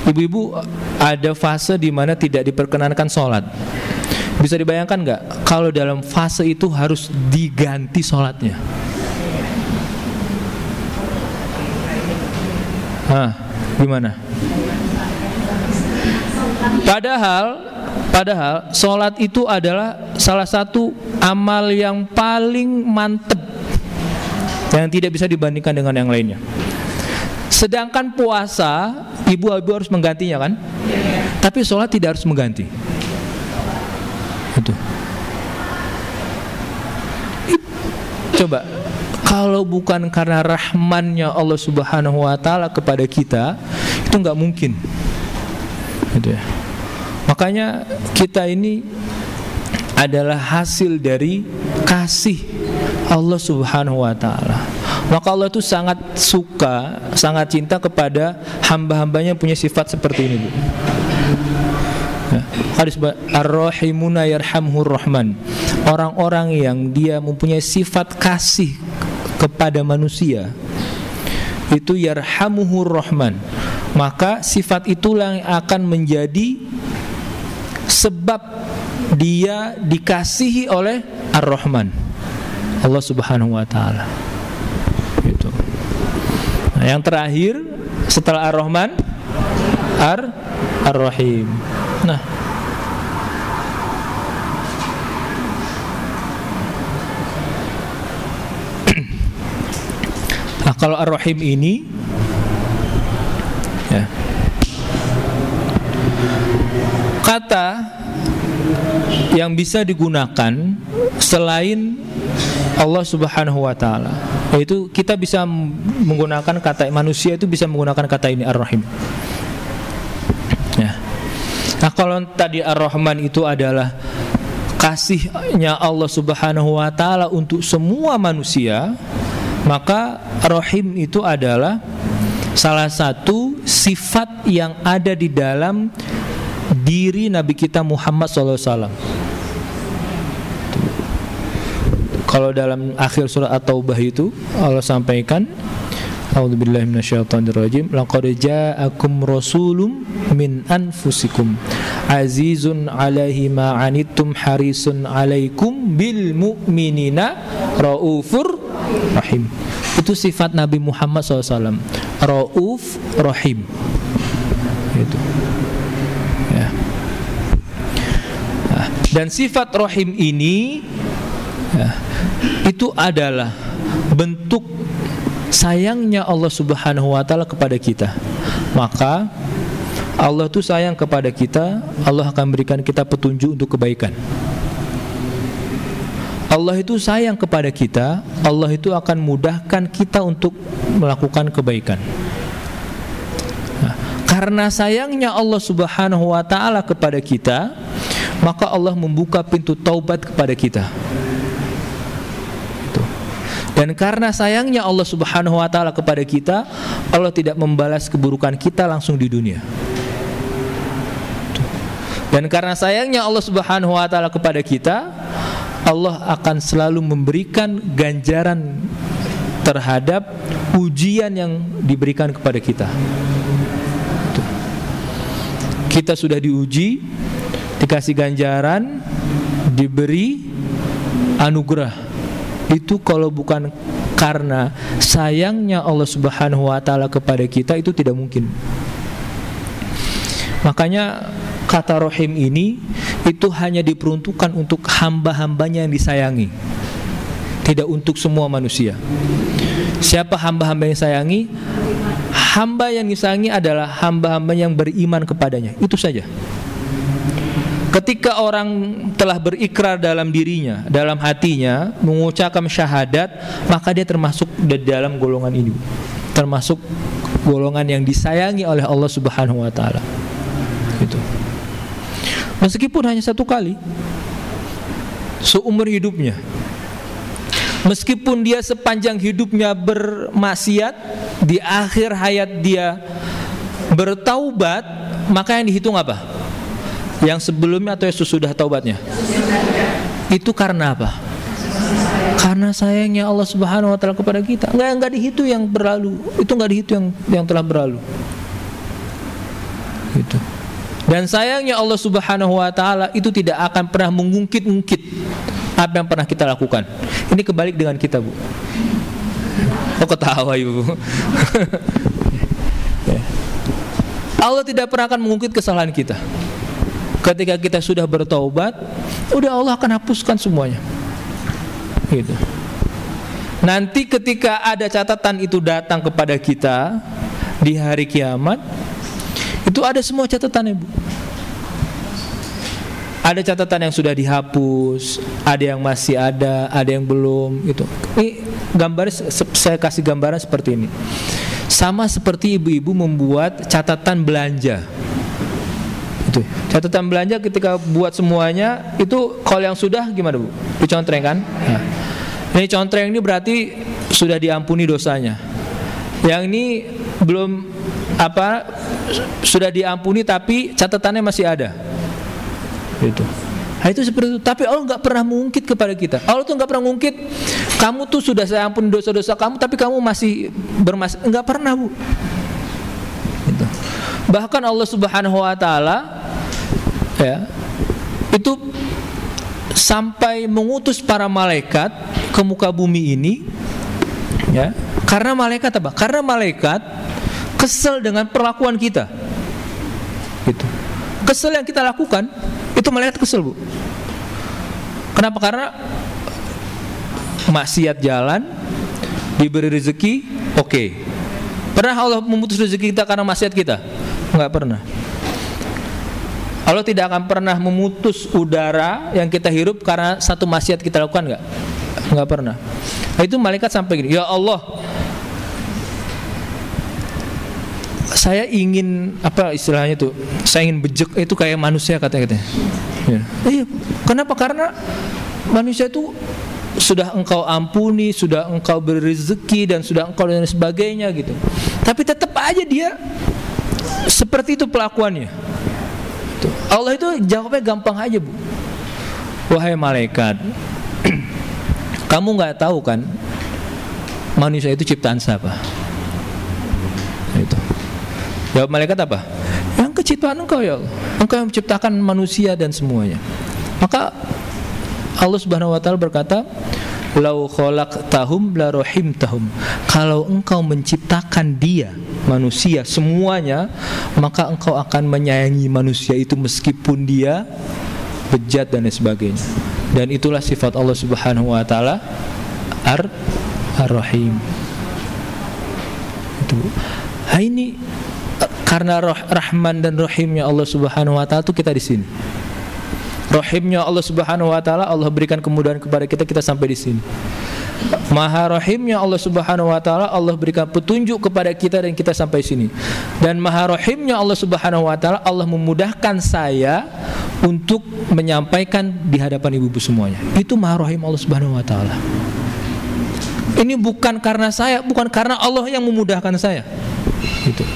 ibu-ibu, ada fase di mana tidak diperkenankan sholat. Bisa dibayangkan nggak kalau dalam fase itu harus diganti sholatnya? Gimana? Padahal sholat itu adalah salah satu amal yang paling mantep, yang tidak bisa dibandingkan dengan yang lainnya. Sedangkan puasa, ibu-ibu harus menggantinya kan? Tapi sholat tidak harus mengganti. Itu. Coba, kalau bukan karena rahmannya Allah Subhanahu wa taala kepada kita, itu nggak mungkin. Gitu ya. Makanya kita ini adalah hasil dari kasih Allah Subhanahu wa taala. Maka Allah itu sangat suka, sangat cinta kepada hamba-hambanya yang punya sifat seperti ini, Bu. Hadis Ar-Rahimuna yarhamhur Rahman. Orang-orang yang dia mempunyai sifat kasih kepada manusia, itu yarhamuhur Rahman. Maka sifat itulah yang akan menjadi sebab dia dikasihi oleh Ar-Rahman, Allah Subhanahu wa taala. Gitu. Nah, yang terakhir setelah Ar-Rahman, Ar-Rahim. Nah, kalau Ar-Rahim ini ya, kata yang bisa digunakan selain Allah Subhanahu wa taala, yaitu kita bisa menggunakan kata, manusia itu bisa menggunakan kata ini Ar-Rahim. Ya. Nah, kalau tadi Ar-Rahman itu adalah kasihnya Allah Subhanahu wa taala untuk semua manusia, maka Rahim itu adalah salah satu sifat yang ada di dalam diri Nabi kita Muhammad SAW. Kalau dalam akhir surat At-Taubah itu Allah sampaikan, A'udzubillahi minasyaitonirrajim, laqad ja'akum rasulun min anfusikum azizun 'alaihi ma 'anittum harisun 'alaikum bil mu'minina raufur rahim. Itu sifat Nabi Muhammad SAW, Rauf Rahim. Itu. Ya. Nah, dan sifat Rahim ini ya, itu adalah bentuk sayangnya Allah Subhanahu wa taala kepada kita. Maka Allah itu sayang kepada kita, Allah akan berikan kita petunjuk untuk kebaikan. Allah itu sayang kepada kita, Allah itu akan mudahkan kita untuk melakukan kebaikan. Nah, karena sayangnya Allah Subhanahu wa taala kepada kita, maka Allah membuka pintu taubat kepada kita. Dan karena sayangnya Allah Subhanahu wa taala kepada kita, Allah tidak membalas keburukan kita langsung di dunia. Dan karena sayangnya Allah Subhanahu wa taala kepada kita, Allah akan selalu memberikan ganjaran terhadap ujian yang diberikan kepada kita. Kita sudah diuji dikasih ganjaran, diberi anugerah. Itu kalau bukan karena sayangnya Allah Subhanahu wa taala kepada kita, itu tidak mungkin. Makanya kata rahim ini itu hanya diperuntukkan untuk hamba-hambanya yang disayangi, tidak untuk semua manusia. Siapa hamba-hamba yang disayangi? Hamba yang disayangi adalah hamba-hamba yang beriman kepadanya. Itu saja. Ketika orang telah berikrar dalam dirinya, dalam hatinya, mengucapkan syahadat, maka dia termasuk dalam golongan ini, termasuk golongan yang disayangi oleh Allah Subhanahu wa taala. Gitu. Meskipun hanya satu kali seumur hidupnya, meskipun dia sepanjang hidupnya bermaksiat, di akhir hayat dia bertaubat, maka yang dihitung apa? Yang sebelumnya atau yang sesudah taubatnya? Itu karena apa? Karena sayangnya Allah Subhanahu wa taala kepada kita. Enggak dihitung yang berlalu. Itu enggak dihitung yang telah berlalu. Gitu. Dan sayangnya Allah Subhanahu wa taala itu tidak akan pernah mengungkit-ungkit apa yang pernah kita lakukan. Ini kebalik dengan kita, Bu. Oh, ketawa Ibu. Allah tidak pernah akan mengungkit kesalahan kita. Ketika kita sudah bertaubat, udah Allah akan hapuskan semuanya. Gitu. Nanti ketika ada catatan itu datang kepada kita di hari kiamat, itu ada semua catatannya, Bu. Ada catatan yang sudah dihapus, ada yang masih ada yang belum, gitu. Ini gambar, saya kasih gambaran seperti ini. Sama seperti ibu-ibu membuat catatan belanja. Itu. Catatan belanja ketika buat semuanya, itu kalau yang sudah gimana, Bu? Dicontreng kan? Nah, ini contreng ini berarti sudah diampuni dosanya. Yang ini belum sudah diampuni tapi catatannya masih ada. Itu. Nah, itu seperti itu. Tapi Allah nggak pernah mengungkit kepada kita. Allah tuh nggak pernah mengungkit. Kamu tuh sudah saya ampuni dosa-dosa kamu, tapi kamu masih bermaksiat. Nggak pernah, Bu. Itu. Bahkan Allah Subhanahu wa taala ya, itu sampai mengutus para malaikat ke muka bumi ini, ya. Karena malaikat apa? Karena malaikat kesel dengan perlakuan kita. Gitu. Kesel yang kita lakukan, itu malaikat kesel, Bu. Kenapa? Karena maksiat jalan, diberi rezeki, oke. Pernah Allah memutus rezeki kita karena maksiat kita? Enggak pernah. Allah tidak akan pernah memutus udara yang kita hirup karena satu maksiat kita lakukan, enggak? Enggak pernah. Nah, itu malaikat sampai gini, ya Allah, saya ingin istilahnya tuh, saya ingin bejek itu kayak manusia katanya. Ya. Iya. Kenapa? Karena manusia itu sudah engkau ampuni, sudah engkau beri rezeki dan sudah engkau dan sebagainya gitu. Tapi tetap aja dia seperti itu pelakuannya. Tuh. Allah itu jawabnya gampang aja, Bu. Wahai malaikat, kamu nggak tahu kan manusia itu ciptaan siapa? Itu. Jawab malaikat apa? Yang keciptaan engkau ya Allah. Engkau yang menciptakan manusia dan semuanya. Maka Allah Subhanahu wa taala berkata, "Lau khalaqtahum la rahimtahum." Kalau engkau menciptakan dia, manusia semuanya, maka engkau akan menyayangi manusia itu meskipun dia bejat dan sebagainya. Dan itulah sifat Allah Subhanahu wa taala, Ar-Rahim. Itu. Ini karena Rahman dan Rahimnya Allah Subhanahu wa taala itu kita di sini. Rahimnya Allah Subhanahu wa taala, Allah berikan kemudahan kepada kita, kita sampai di sini. Maha Rahimnya Allah Subhanahu wa taala, Allah berikan petunjuk kepada kita dan kita sampai sini. Dan Maha Rahimnya Allah Subhanahu wa taala, Allah memudahkan saya untuk menyampaikan di hadapan ibu-ibu semuanya. Itu Maha Rahim Allah Subhanahu wa taala. Ini bukan karena saya, bukan karena Allah yang memudahkan saya.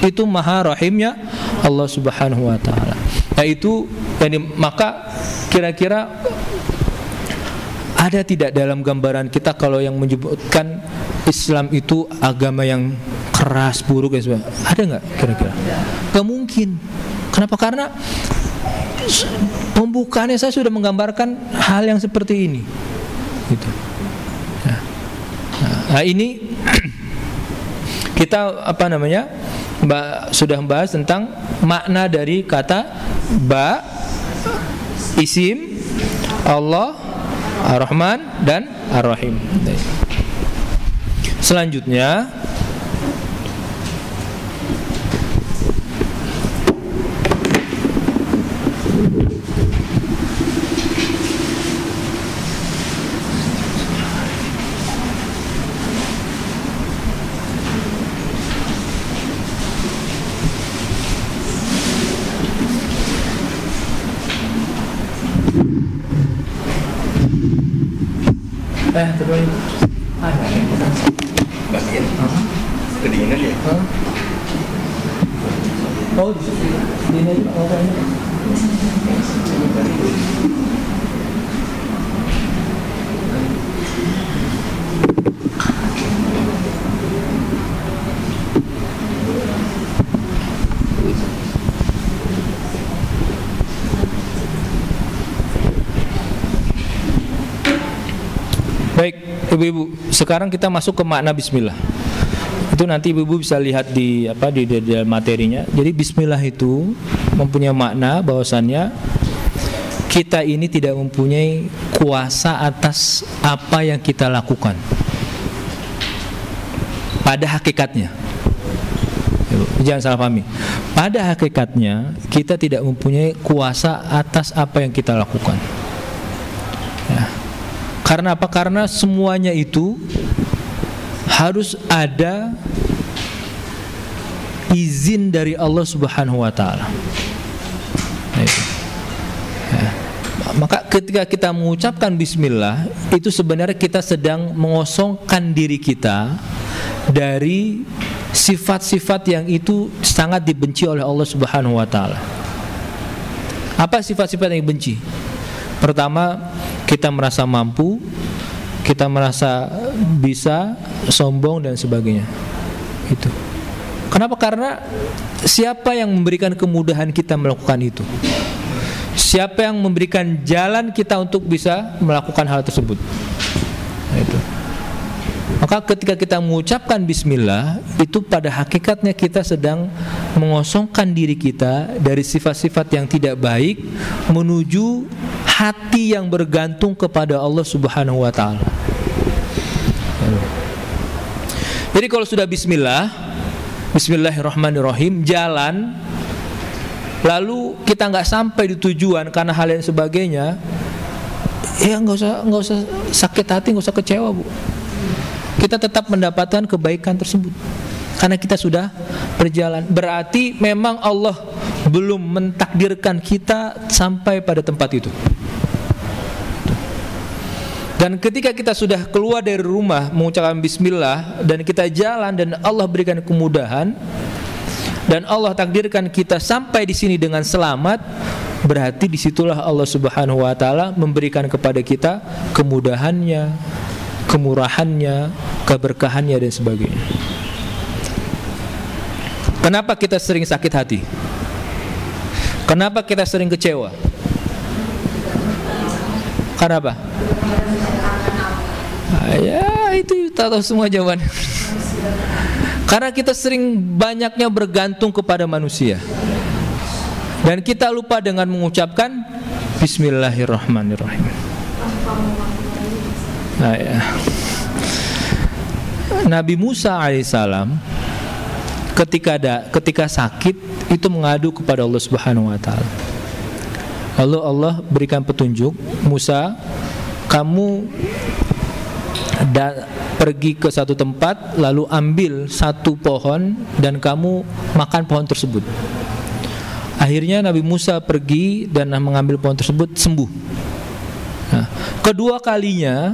Itu Maha Rahimnya Allah Subhanahu wa taala. Nah, itu maka kira-kira ada tidak dalam gambaran kita kalau yang menyebutkan Islam itu agama yang keras, buruk dan sebagainya? Ada nggak kira-kira? Nggak mungkin. Kenapa? Karena pembukaannya saya sudah menggambarkan hal yang seperti ini. Gitu. Nah, ini kita sudah membahas tentang makna dari kata ba, isim Allah, Ar-Rahman dan Ar-Rahim. Selanjutnya kedinginan ya. Oh, di sini orangnya. Baik, ibu-ibu, sekarang kita masuk ke makna bismillah. Itu nanti ibu-ibu bisa lihat di dalam materinya. Jadi bismillah itu mempunyai makna bahwasannya kita ini tidak mempunyai kuasa atas apa yang kita lakukan. Pada hakikatnya, jangan salah pahami. Pada hakikatnya kita tidak mempunyai kuasa atas apa yang kita lakukan. Ya. Karena apa? Karena semuanya itu harus ada izin dari Allah Subhanahu wa taala. Ya. Maka ketika kita mengucapkan bismillah, itu sebenarnya kita sedang mengosongkan diri kita dari sifat-sifat yang itu sangat dibenci oleh Allah Subhanahu wa taala. Apa sifat-sifat yang dibenci? Pertama, kita merasa mampu, kita merasa bisa, sombong dan sebagainya. Itu. Kenapa? Karena siapa yang memberikan kemudahan kita melakukan itu? Siapa yang memberikan jalan kita untuk bisa melakukan hal tersebut? Nah, itu. Maka ketika kita mengucapkan bismillah, itu pada hakikatnya kita sedang mengosongkan diri kita dari sifat-sifat yang tidak baik menuju hati yang bergantung kepada Allah Subhanahu wa taala. Jadi kalau sudah bismillah, bismillahirrahmanirrahim, jalan, lalu kita nggak sampai di tujuan karena hal yang sebagainya, ya nggak usah sakit hati, nggak usah kecewa, Bu. Kita tetap mendapatkan kebaikan tersebut karena kita sudah berjalan. Berarti memang Allah belum mentakdirkan kita sampai pada tempat itu. Dan ketika kita sudah keluar dari rumah mengucapkan bismillah dan kita jalan dan Allah berikan kemudahan dan Allah takdirkan kita sampai di sini dengan selamat, berarti disitulah Allah Subhanahu wa taala memberikan kepada kita kemudahannya, kemurahannya, keberkahannya dan sebagainya. Kenapa kita sering sakit hati? Kenapa kita sering kecewa? Kenapa? Ya itu tahu semua jawaban. Karena kita sering banyaknya bergantung kepada manusia dan kita lupa dengan mengucapkan bismillahirrahmanirrahim. Nah, ya. Nabi Musa alaihissalam ketika sakit itu mengadu kepada Allah Subhanahu wa taala. Lalu Allah berikan petunjuk, Musa, kamu pergi ke satu tempat lalu ambil satu pohon dan kamu makan pohon tersebut. Akhirnya Nabi Musa pergi dan mengambil pohon tersebut, sembuh. Nah, kedua kalinya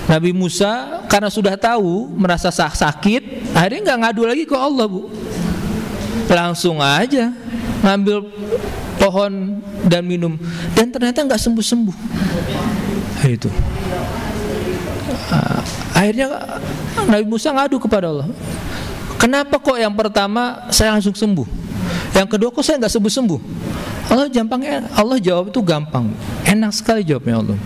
Nabi Musa karena sudah tahu merasa sakit, akhirnya nggak ngadu lagi ke Allah, Bu. Langsung aja ngambil pohon dan minum, dan ternyata nggak sembuh-sembuh. Itu. Akhirnya Nabi Musa ngadu kepada Allah. Kenapa kok yang pertama saya langsung sembuh, yang kedua kok saya nggak sembuh-sembuh? Allah jawab itu gampang, enak sekali jawabnya Allah.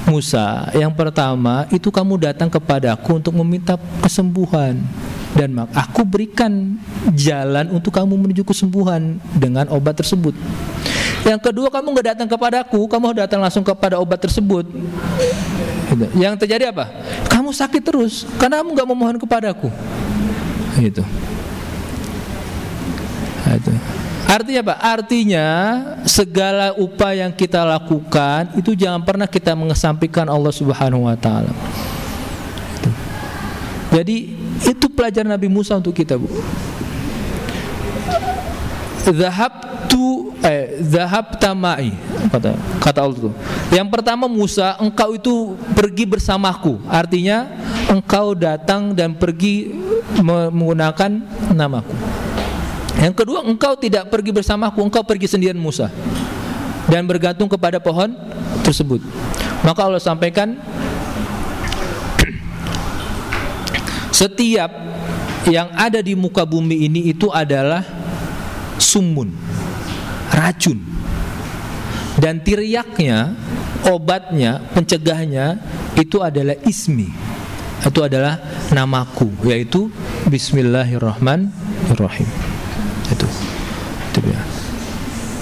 Musa, yang pertama itu kamu datang kepadaku untuk meminta kesembuhan, dan aku berikan jalan untuk kamu menuju kesembuhan dengan obat tersebut. Yang kedua, kamu gak datang kepadaku, kamu datang langsung kepada obat tersebut. Yang terjadi apa? Kamu sakit terus karena kamu gak memohon kepadaku. Gitu. Itu. Artinya apa? Artinya segala upaya yang kita lakukan itu jangan pernah kita mengesampingkan Allah Subhanahu wa taala. Jadi itu pelajaran Nabi Musa untuk kita, Bu. Zahabta ma'i, kata Allah itu. Yang pertama, Musa, engkau itu pergi bersamaku. Artinya engkau datang dan pergi menggunakan namaku. Yang kedua, engkau tidak pergi bersamaku, engkau pergi sendirian, Musa, dan bergantung kepada pohon tersebut. Maka Allah sampaikan, setiap yang ada di muka bumi ini itu adalah sumun, racun, dan tiryaknya, obatnya, pencegahnya itu adalah ismi, itu adalah namaku, yaitu Bismillahirrahmanirrahim. Itu ya.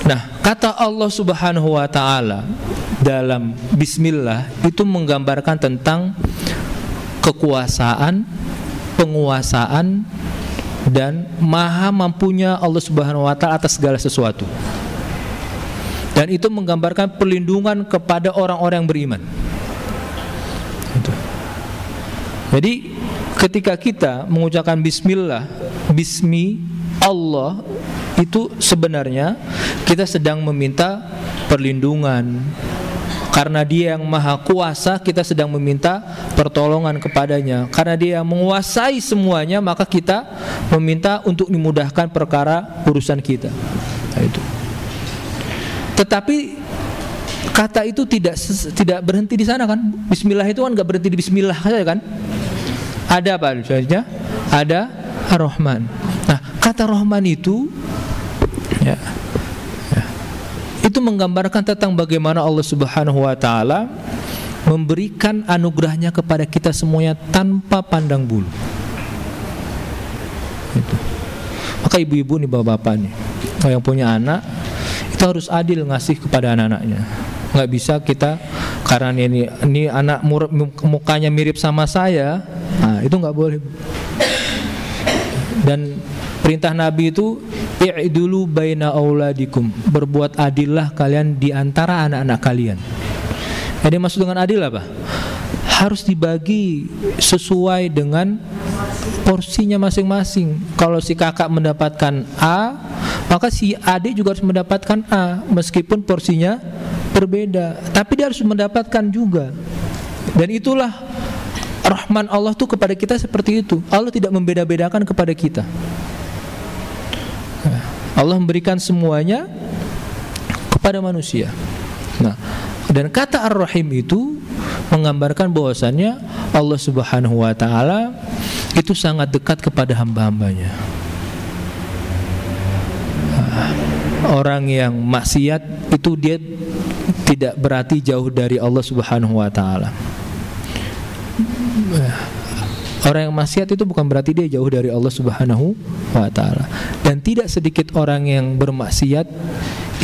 Nah, kata Allah Subhanahu wa taala dalam bismillah itu menggambarkan tentang kekuasaan, penguasaan, dan maha mampunya Allah Subhanahu wa taala atas segala sesuatu. Dan itu menggambarkan perlindungan kepada orang-orang yang beriman. Itu. Jadi ketika kita mengucapkan bismillah, bismi Allah, itu sebenarnya kita sedang meminta perlindungan. Karena Dia yang maha kuasa, kita sedang meminta pertolongan kepadanya. Karena Dia yang menguasai semuanya, maka kita meminta untuk dimudahkan perkara urusan kita. Nah, itu. Tetapi kata itu tidak berhenti di sana, kan? Bismillah itu kan gak berhenti di bismillah saja, kan? Ada apa misalnya? Ada Ar-Rahman. Nah, kata Rahman itu itu menggambarkan tentang bagaimana Allah Subhanahu wa taala memberikan anugerahnya kepada kita semuanya tanpa pandang bulu. Itu. Maka ibu-ibu nih, bapak-bapak nih, yang punya anak itu harus adil ngasih kepada anak-anaknya. Nggak bisa kita karena ini anak mukanya mirip sama saya, nah itu nggak boleh. Dan perintah Nabi itu i'dulu baina auladikum, berbuat adillah kalian di antara anak-anak kalian. Jadi maksud dengan adil apa? Harus dibagi sesuai dengan porsinya masing-masing. Kalau si kakak mendapatkan A, maka si adik juga harus mendapatkan A, meskipun porsinya berbeda, tapi dia harus mendapatkan juga. Dan itulah Rahman Allah tuh kepada kita seperti itu. Allah tidak membeda-bedakan kepada kita. Allah memberikan semuanya kepada manusia. Nah, dan kata Ar-Rahim itu menggambarkan bahwasannya Allah Subhanahu wa taala itu sangat dekat kepada hamba-hambanya. Orang yang maksiat itu dia tidak berarti jauh dari Allah Subhanahu wa taala. Orang yang maksiat itu bukan berarti dia jauh dari Allah Subhanahu wa taala. Dan tidak sedikit orang yang bermaksiat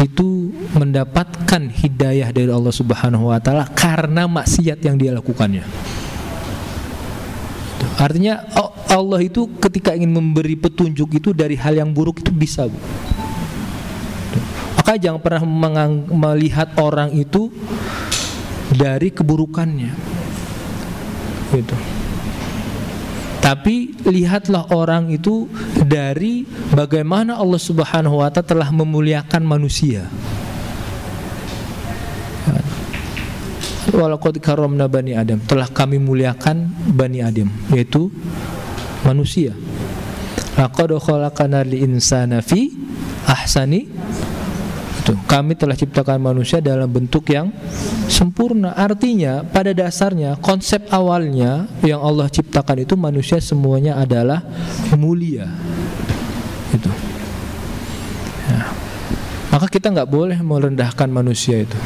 itu mendapatkan hidayah dari Allah Subhanahu wa taala karena maksiat yang dia lakukannya. Artinya Allah itu ketika ingin memberi petunjuk itu dari hal yang buruk itu bisa, Bu. Maka jangan pernah melihat orang itu dari keburukannya. Gitu. Tapi lihatlah orang itu dari bagaimana Allah Subhanahu wa taala telah memuliakan manusia. Walaqad karramna bani Adam, telah kami muliakan Bani Adam, yaitu manusia. Laqad khalaqnal insana fi ahsani, kami telah ciptakan manusia dalam bentuk yang sempurna. Artinya pada dasarnya konsep awalnya yang Allah ciptakan itu manusia semuanya adalah mulia. Itu. Ya. Maka maka kita nggak boleh merendahkan manusia itu,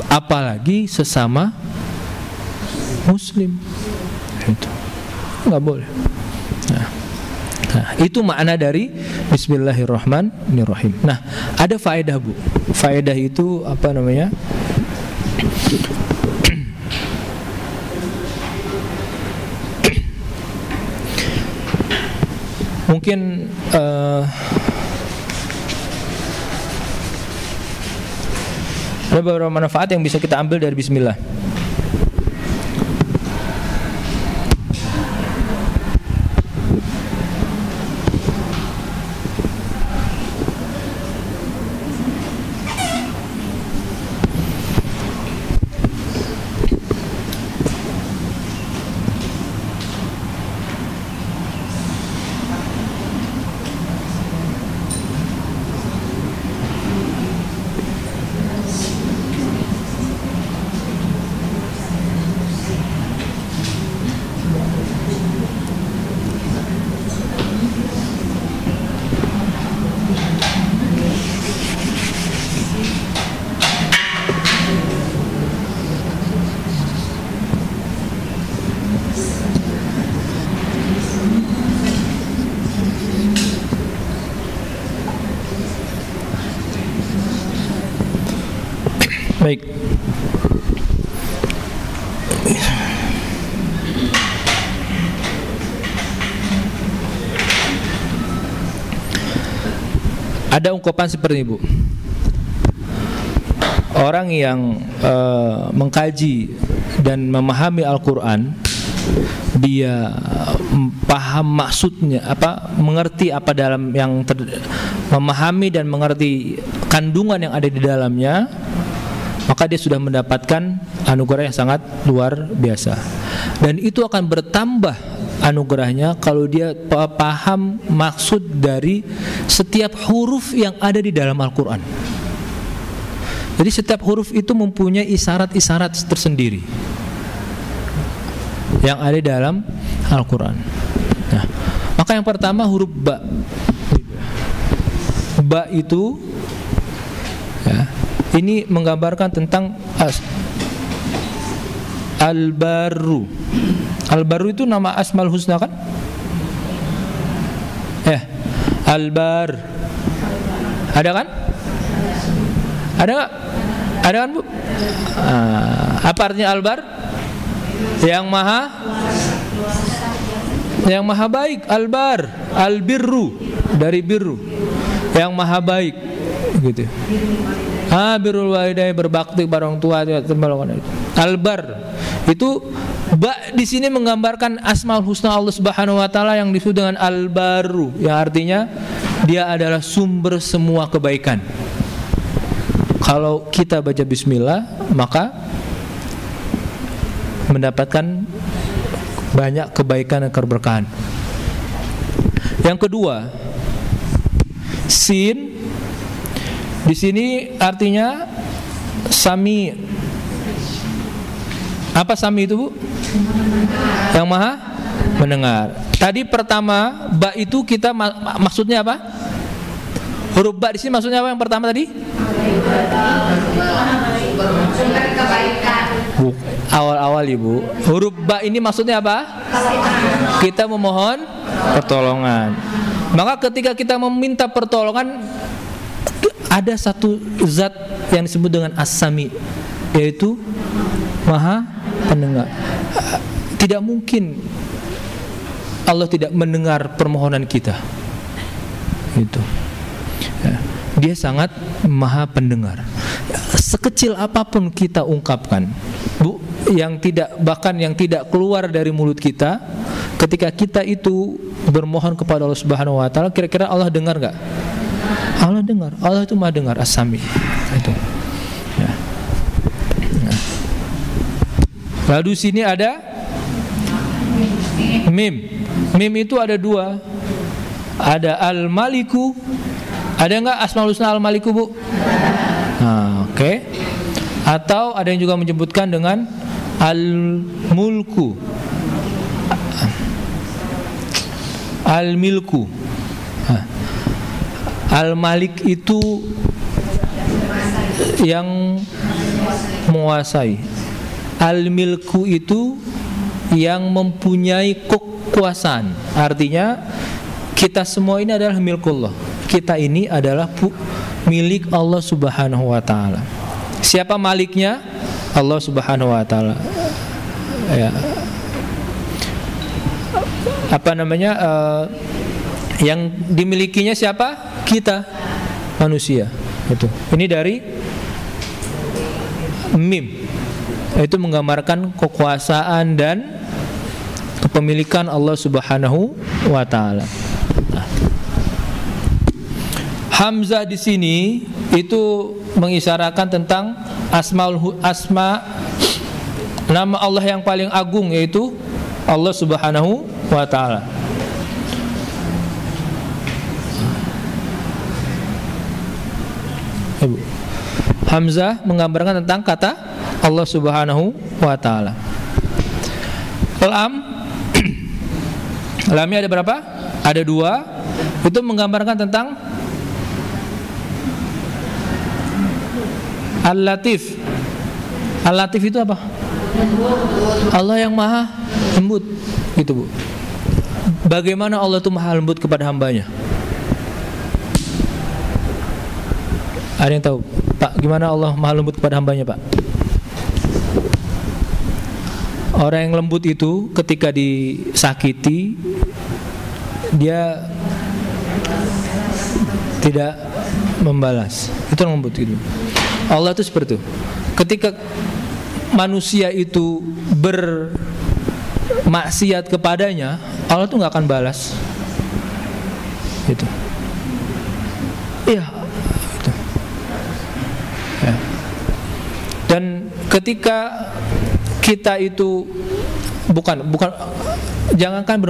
apalagi sesama muslim, itu nggak boleh. Nah, itu makna dari Bismillahirrahmanirrahim. Nah, ada faedah Bu. Faedah itu apa namanya? Mungkin ada beberapa manfaat yang bisa kita ambil dari Bismillah. Baik. Ada ungkapan seperti ini Bu. Orang yang mengkaji dan memahami Al-Quran, dia paham maksudnya apa, mengerti apa dalam yang memahami dan mengerti kandungan yang ada di dalamnya, maka dia sudah mendapatkan anugerah yang sangat luar biasa. Dan itu akan bertambah anugerahnya kalau dia paham maksud dari setiap huruf yang ada di dalam Al-Quran. Jadi setiap huruf itu mempunyai isyarat-isyarat tersendiri yang ada dalam Al-Quran. Nah, maka yang pertama huruf ba. Ba itu ya, ini menggambarkan tentang Al-Barru. Al-Barru itu nama Asmaul Husna kan? Al-Bar. Ada kan? Ada gak? Ada kan Bu? Apa artinya Al-Bar? Yang maha baik. Al-Bar, Al-Birru, dari birru, yang maha baik gitu. Birrul walidain, berbakti pada orang tua. Al-Bar itu ba di sini menggambarkan Asmaul Husna Allah Subhanahu wa taala yang disebut dengan Al-Barru, yang artinya dia adalah sumber semua kebaikan. Kalau kita baca bismillah, maka mendapatkan banyak kebaikan dan keberkahan. Yang kedua, sin di sini artinya sami. Apa sami itu Bu? Yang maha mendengar. Tadi pertama ba itu kita maksudnya apa? Huruf ba di sini maksudnya apa yang pertama tadi? Awal-awal Ibu. Huruf ba ini maksudnya apa? Kita memohon pertolongan. Maka ketika kita meminta pertolongan, ada satu zat yang disebut dengan as-sami, yaitu maha pendengar. Tidak mungkin Allah tidak mendengar permohonan kita. Itu. Dia sangat maha pendengar. Sekecil apapun kita ungkapkan, Bu, yang tidak keluar dari mulut kita, ketika kita itu bermohon kepada Allah Subhanahu wa taala, kira-kira Allah dengar enggak? Allah dengar. Allah itu maha dengar, as-sami. Itu. Ya. Nah. Lalu sini ada mim. Mim itu ada dua. Ada al-maliku. Ada enggak Asmaul Husna al-maliku Bu? Oke. Atau ada yang juga menyebutkan dengan al-mulku, al-milku. Al-Malik itu yang menguasai. Al-Milku itu yang mempunyai kekuasaan. Artinya kita semua ini adalah milkullah. Kita ini adalah milik Allah Subhanahu wa taala. Siapa maliknya? Allah Subhanahu wa taala. Ya. Apa namanya? Yang dimilikinya siapa? Kita, manusia. Itu. Ini dari mim. Itu menggambarkan kekuasaan dan kepemilikan Allah Subhanahu wa taala. Nah. Hamzah di sini itu mengisyaratkan tentang asma nama Allah yang paling agung, yaitu Allah Subhanahu wa taala. Hamzah menggambarkan tentang kata Allah Subhanahu wa taala. Lam lamnya ada berapa? Ada 2. Itu menggambarkan tentang Al-Latif. Al-Latif itu apa? Allah yang maha lembut, gitu Bu. Bagaimana Allah itu maha lembut kepada hambanya? Ada yang tahu? Pak, gimana Allah maha lembut kepada hambanya, Pak? Orang yang lembut itu ketika disakiti, dia tidak membalas. Itu lembut itu. Allah itu seperti itu. Ketika manusia itu bermaksiat kepadanya, Allah itu nggak akan balas. Gitu. Iya. Gitu. Ya. Dan ketika kita itu bukan jangankan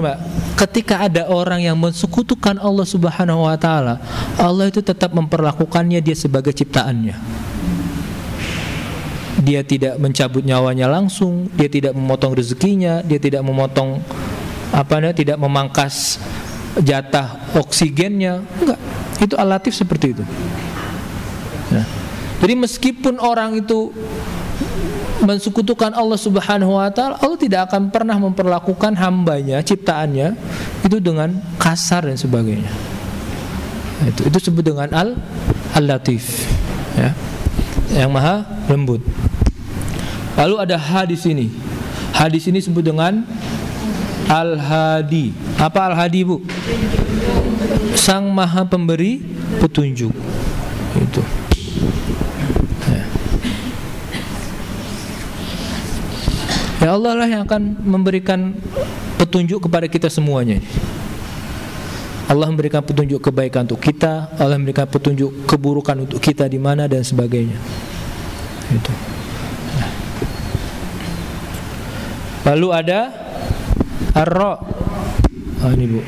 ketika ada orang yang mensekutukan Allah Subhanahu wa taala, Allah itu tetap memperlakukannya dia sebagai ciptaannya. Dia tidak mencabut nyawanya langsung, dia tidak memotong rezekinya, dia tidak memotong tidak memangkas jatah oksigennya, enggak. Itu Al-Latif seperti itu. Nah, jadi meskipun orang itu mensekutukan Allah Subhanahu wa taala, Allah tidak akan pernah memperlakukan hambanya, ciptaannya itu dengan kasar dan sebagainya. Itu disebut dengan Al-Latif, ya. Yang maha lembut. Lalu ada ha di sini. Ha di sini disebut dengan Al-Hadi. Apa Al-Hadi, Bu? Sang maha pemberi petunjuk. Itu. Ya Allah lah yang akan memberikan petunjuk kepada kita semuanya. Allah memberikan petunjuk kebaikan untuk kita, Allah memberikan petunjuk keburukan untuk kita di mana dan sebagainya. Itu. Lalu ada Ar-Ra. Ini Bu.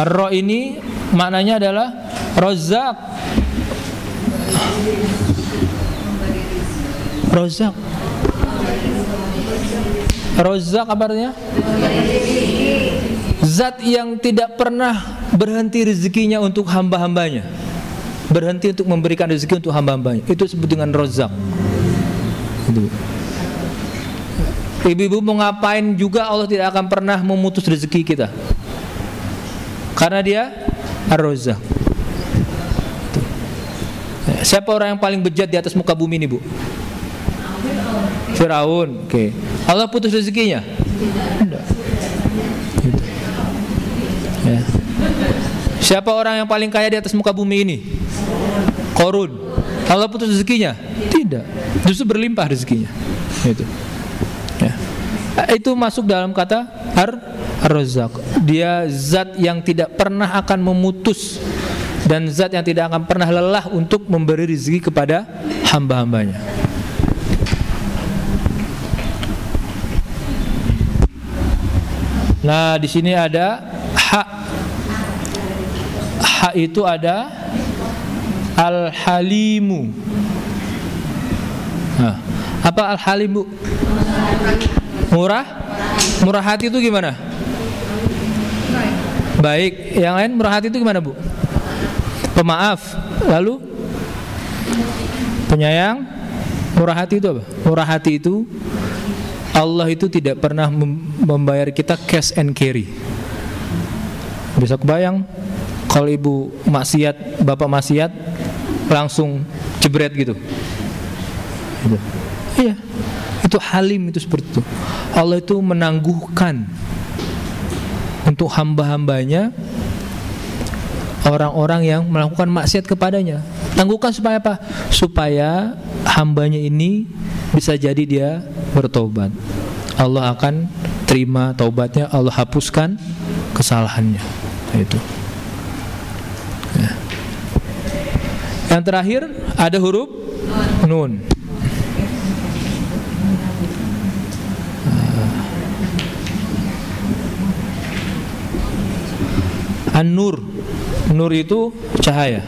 Ar-Ra ini maknanya adalah Razzaq. Razzaq. Razzaq apa artinya? Zat yang tidak pernah berhenti rezekinya untuk hamba-hambanya, berhenti untuk memberikan rezeki untuk hamba-hambanya. Itu disebut dengan Razzaq. Ibu-ibu mau ngapain juga Allah tidak akan pernah memutus rezeki kita, karena dia Ar-Razzaq. Siapa orang yang paling bejat di atas muka bumi ini, Bu? Firaun. Oke. Allah putus rezekinya? Tidak. Ya. Siapa orang yang paling kaya di atas muka bumi ini? Qarun. Allah putus rezekinya? Tidak. Justru berlimpah rezekinya. Itu. Ya. Itu masuk dalam kata Ar-Razzaq. Dia zat yang tidak pernah akan memutus dan zat yang tidak akan pernah lelah untuk memberi rezeki kepada hamba-hambanya. Nah, di sini ada ha. Ha itu ada Al-Halimu. Nah, apa Al-Halimu? Murah? Murah hati itu gimana? Baik. Yang lain murah hati itu gimana, Bu? pemaaf, lalu penyayang. Murah hati itu apa? Murah hati itu Allah itu tidak pernah membayar kita cash and carry. Bisa kebayang kalau ibu maksiat, bapak maksiat langsung jebret gitu. Iya, itu halim, itu seperti itu. Allah itu menangguhkan untuk hamba-hambanya, orang-orang yang melakukan maksiat kepadanya. Tangguhkan supaya apa? Supaya hambanya ini bisa jadi dia bertobat. Allah akan terima taubatnya, Allah hapuskan kesalahannya. Itu. Ya. Yang terakhir ada huruf nun. An-Nur. Nur itu cahaya.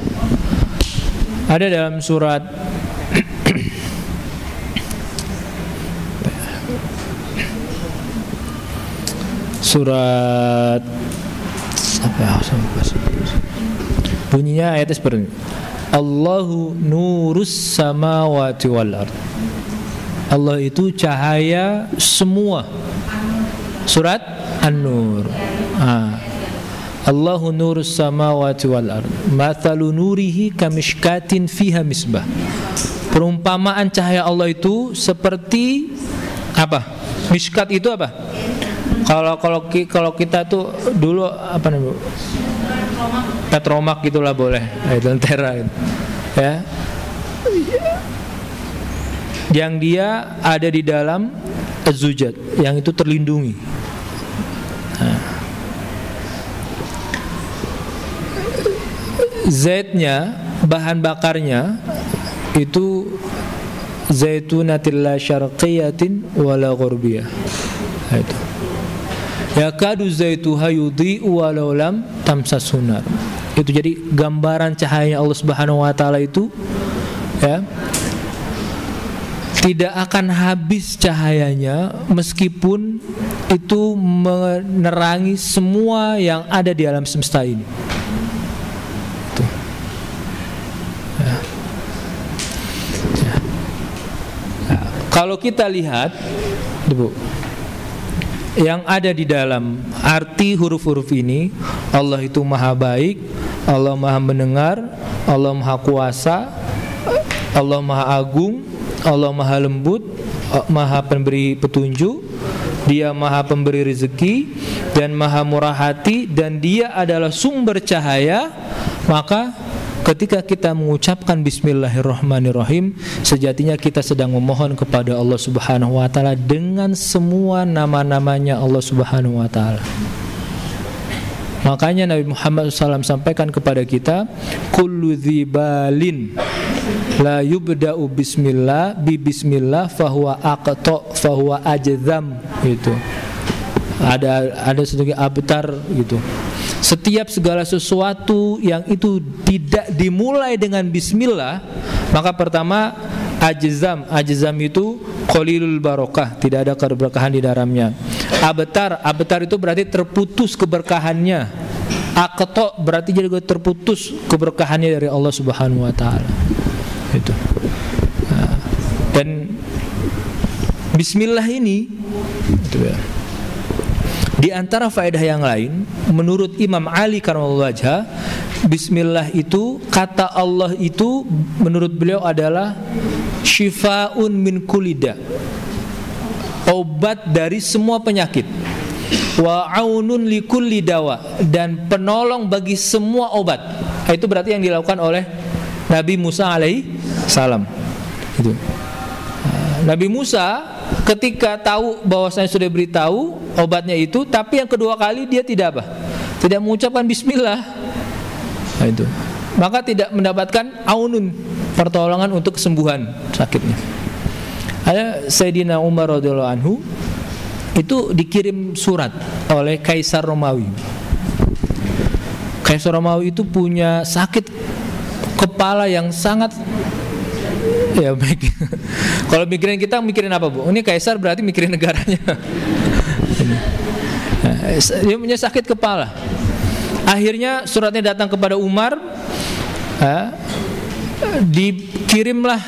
Ada dalam surat bunyinya ayatnya seperti ini. Allahu nurus samawati wal ard. Allah itu cahaya semua. Surat An-Nur. Allahu nurus samawati wal ard. Mathalu nurihi kamishkatin fiha misbah. Perumpamaan cahaya Allah itu seperti apa? Mishkat itu apa? Kalau kita tuh dulu apa namanya? Petromak gitulah boleh. Lentera gitu. Ya. Yang dia ada di dalam az-zujat, yang itu terlindungi. Zaitnya, bahan bakarnya itu zaitunatil la syarqiyatin wala gharbiyah. Itu. Yakadu zaituha yudhi'u walau lam tamsasunar. Itu jadi gambaran cahaya Allah Subhanahu wa taala itu, ya. Tidak akan habis cahayanya meskipun itu menerangi semua yang ada di alam semesta ini. Kalau kita lihat, Bu, yang ada di dalam arti huruf-huruf ini, Allah itu maha baik, Allah maha mendengar, Allah maha kuasa, Allah maha agung, Allah maha lembut, maha pemberi petunjuk, Dia maha pemberi rezeki dan maha murah hati, dan Dia adalah sumber cahaya. Maka ketika kita mengucapkan bismillahirrahmanirrahim, sejatinya kita sedang memohon kepada Allah Subhanahu wa taala dengan semua nama-namanya Allah Subhanahu wa taala. Makanya Nabi Muhammad SAW sampaikan kepada kita, kullu dzibalin la yubda'u bismillah bi bismillah fahuwa aqta fahuwa ajzam. Itu ada sedikit abtar gitu. Setiap segala sesuatu yang itu tidak dimulai dengan bismillah, maka pertama ajzam. Ajzam itu qalilul barakah, tidak ada keberkahan di dalamnya. Abtar itu berarti terputus keberkahannya. Aqta berarti juga terputus keberkahannya dari Allah Subhanahu wa taala. Itu. Nah, dan bismillah ini itu ya. Di antara faedah yang lain, menurut Imam Ali karramallahu wajhah, bismillah itu, kata Allah itu menurut beliau adalah syifaun min kulida, obat dari semua penyakit, wa aunun li kulli dawa, dan penolong bagi semua obat. Itu berarti yang dilakukan oleh Nabi Musa alaihi salam. Itu. Nabi Musa ketika tahu bahwasanya sudah beritahu obatnya itu, tapi yang kedua kali dia tidak apa? Tidak mengucapkan bismillah. Nah, itu. Maka tidak mendapatkan aunun, pertolongan untuk kesembuhan sakitnya. Ada Sayyidina Umar radhiyallahu anhu itu dikirim surat oleh Kaisar Romawi. Kaisar Romawi itu punya sakit kepala yang sangat ya baik. Kalau mikirin kita mikirin apa, Bu? Ini kaisar berarti mikirin negaranya. Dia punya sakit kepala. Akhirnya suratnya datang kepada Umar. dikirimlah